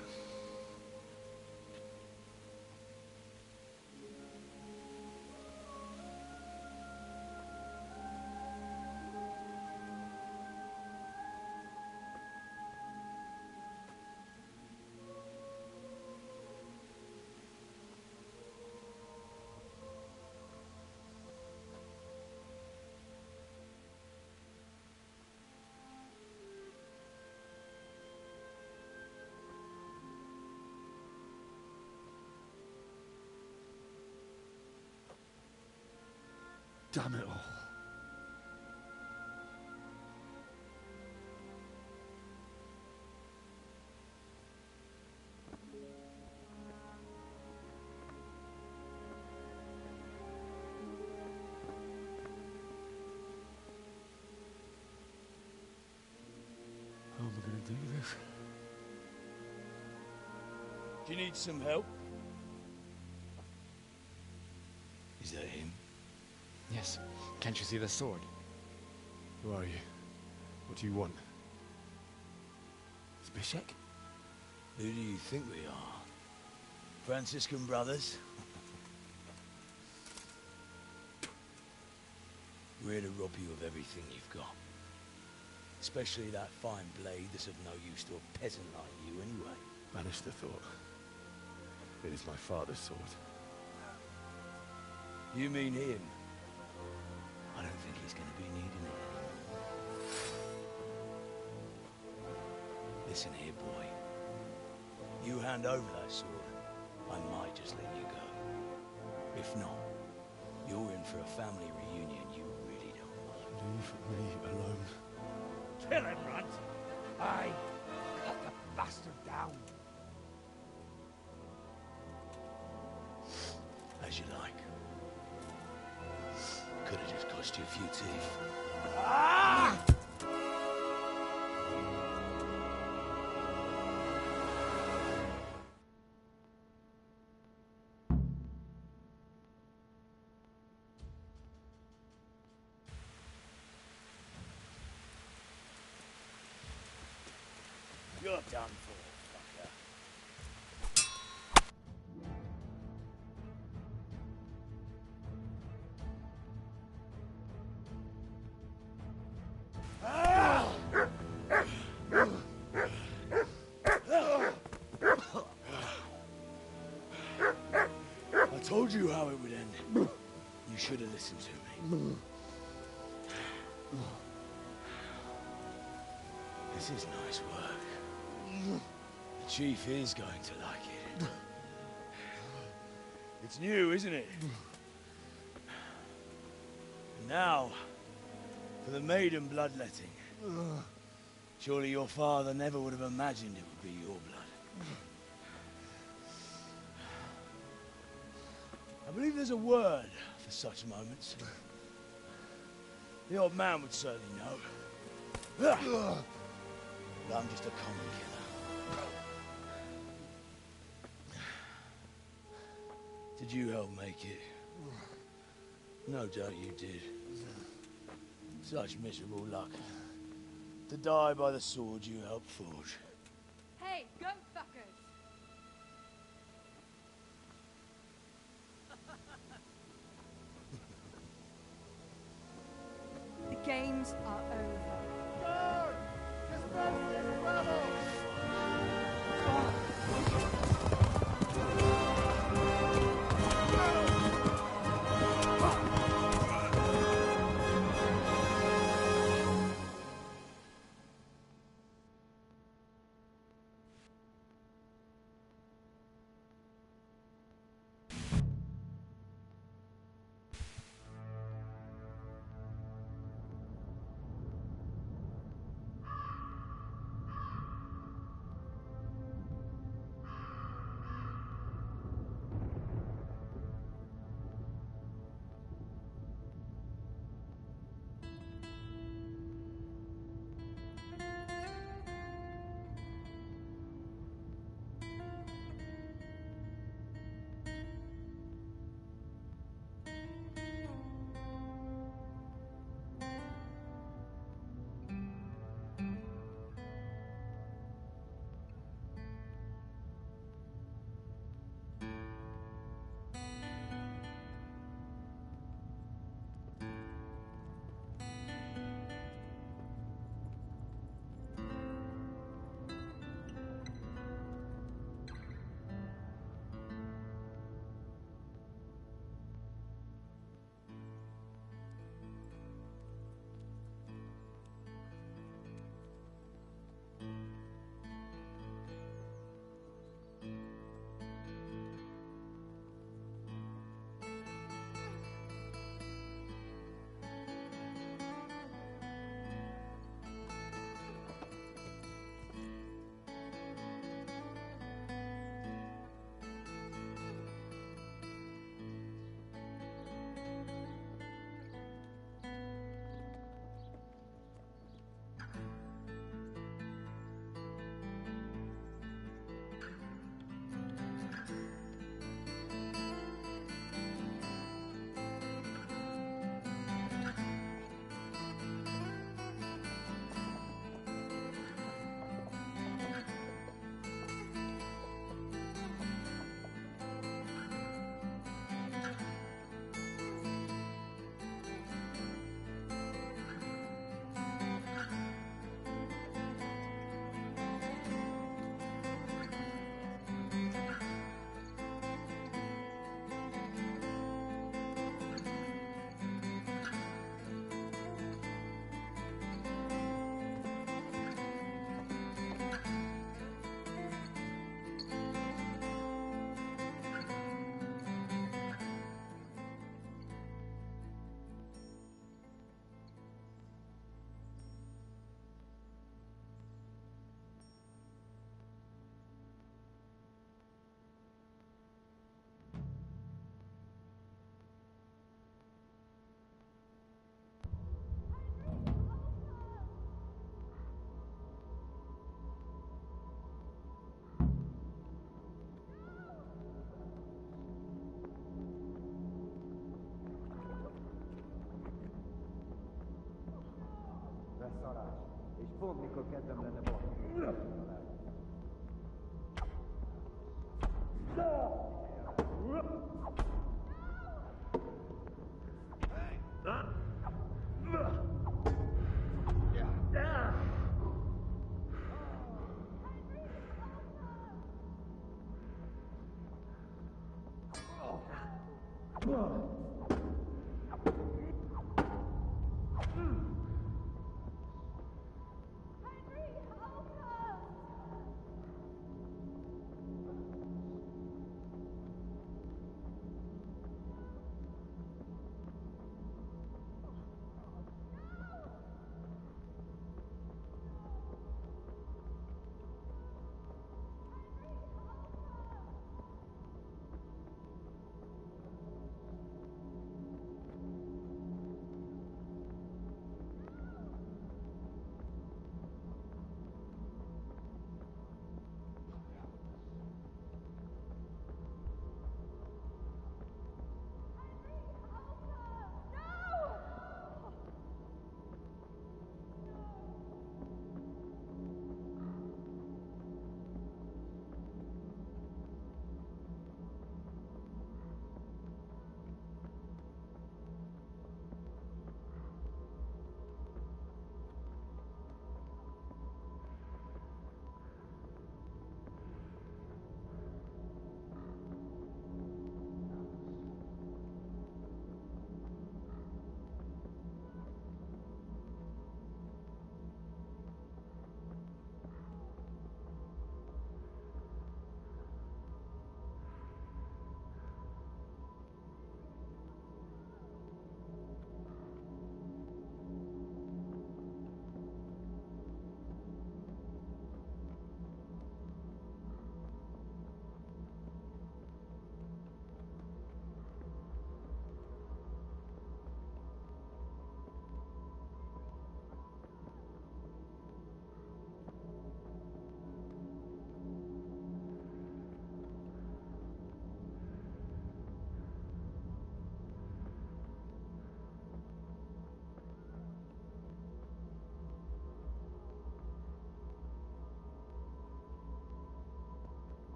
Damn it all. How am I going to do this? Do you need some help? Is that him? Yes. Can't you see the sword? Who are you? What do you want? Zbyszek? Who do you think we are? Franciscan brothers? We're here to rob you of everything you've got. Especially that fine blade that's of no use to a peasant like you anyway. Banish the thought. It is my father's sword. You mean him? I don't think he's going to be needing it anymore. Listen here, boy. You hand over that sword, I might just let you go. If not, you're in for a family reunion you really don't want. Leave me alone. Kill him, Runt! Aye! Cut the bastard down! As you like. Could have just cost you a few teeth. Ah! You're done for, fucker. I told you how it would end. You should have listened to me. This is nice work. The chief is going to like it. It's new, isn't it? And now, for the maiden bloodletting. Surely your father never would have imagined it would be your blood. I believe there's a word for such moments. The old man would certainly know. But I'm just a common killer. Did you help make it? No doubt you did. Such miserable luck. To die by the sword you helped forge. Hey, gun fuckers! The games are over. Guard! Disperse this rabble!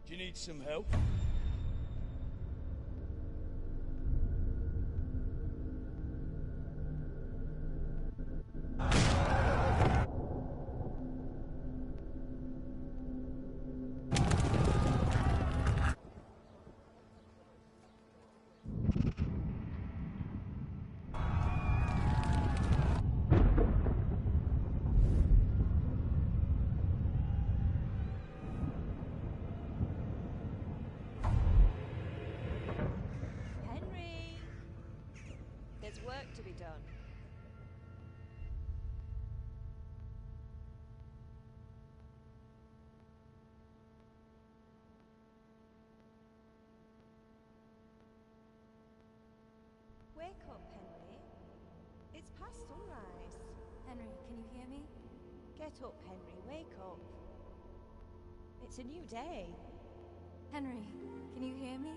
Do you need some help? Henry! There's work to be done. Wake up, Henry. It's past sunrise. Henry, can you hear me? Get up, Henry. Wake up. It's a new day. Henry, can you hear me?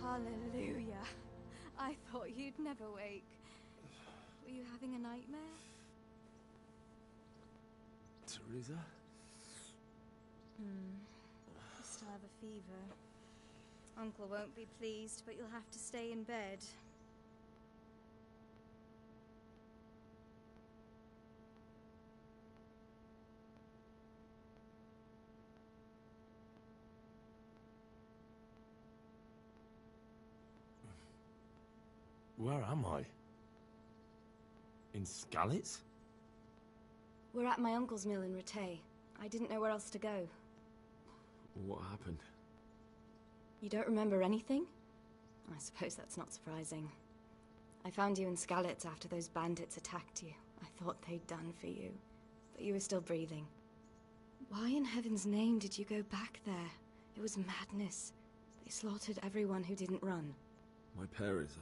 Hallelujah. I thought you'd never wake. Were you having a nightmare? Teresa? You still have a fever. Uncle won't be pleased, but you'll have to stay in bed. Where am I? In Skalitz? We're at my uncle's mill in Rattay. I didn't know where else to go. What happened? You don't remember anything? I suppose that's not surprising. I found you in Skalitz after those bandits attacked you. I thought they'd done for you, but you were still breathing. Why in heaven's name did you go back there? It was madness. They slaughtered everyone who didn't run. My parents,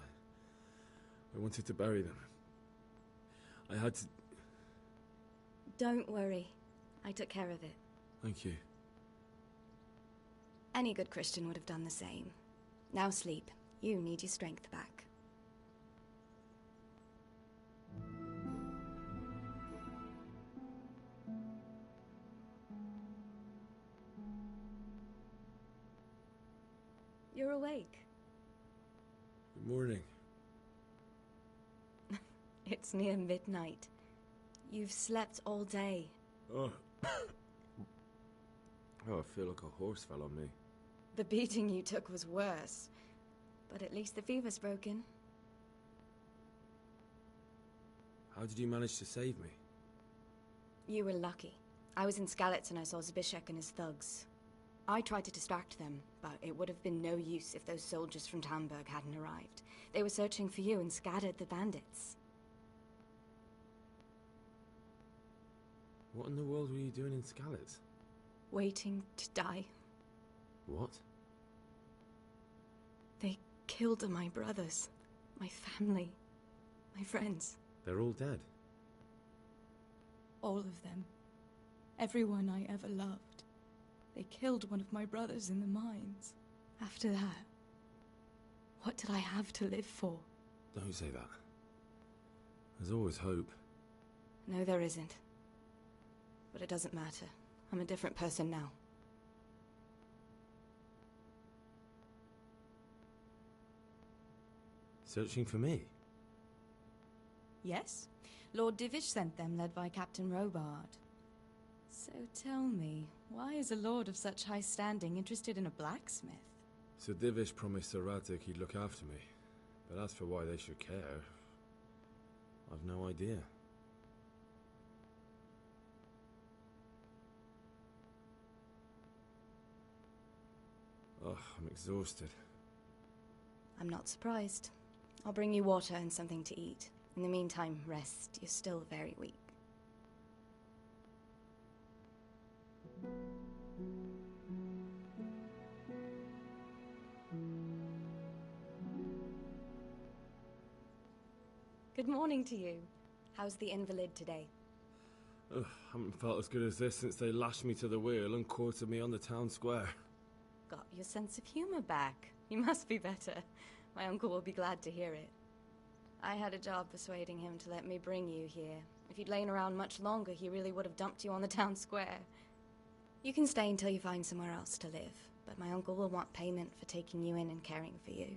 I wanted to bury them. I had to... Don't worry. I took care of it. Thank you. Any good Christian would have done the same. Now sleep. You need your strength back. You're awake. Good morning. It's near midnight. You've slept all day. Oh. Oh, I feel like a horse fell on me. The beating you took was worse. But at least the fever's broken. How did you manage to save me? You were lucky. I was in Skalitz and I saw Zbyszek and his thugs. I tried to distract them, but it would have been no use if those soldiers from Tamburg hadn't arrived. They were searching for you and scattered the bandits. What in the world were you doing in Skalitz? Waiting to die. What? They killed my brothers, my family, my friends. They're all dead. All of them. Everyone I ever loved. They killed one of my brothers in the mines. After that, what did I have to live for? Don't say that. There's always hope. No, there isn't. But it doesn't matter. I'm a different person now. Searching for me? Yes. Lord Divish sent them, led by Captain Robard. So tell me, why is a lord of such high standing interested in a blacksmith? Sir Divish promised Sir Radek he'd look after me. But as for why they should care, I've no idea. Ugh, I'm exhausted. I'm not surprised. I'll bring you water and something to eat. In the meantime, rest. You're still very weak. Good morning to you. How's the invalid today? Ugh, haven't felt as good as this since they lashed me to the wheel and quartered me on the town square. Got your sense of humor back. You must be better. My uncle will be glad to hear it. I had a job persuading him to let me bring you here. If you'd lain around much longer, he really would have dumped you on the town square. You can stay until you find somewhere else to live, but my uncle will want payment for taking you in and caring for you.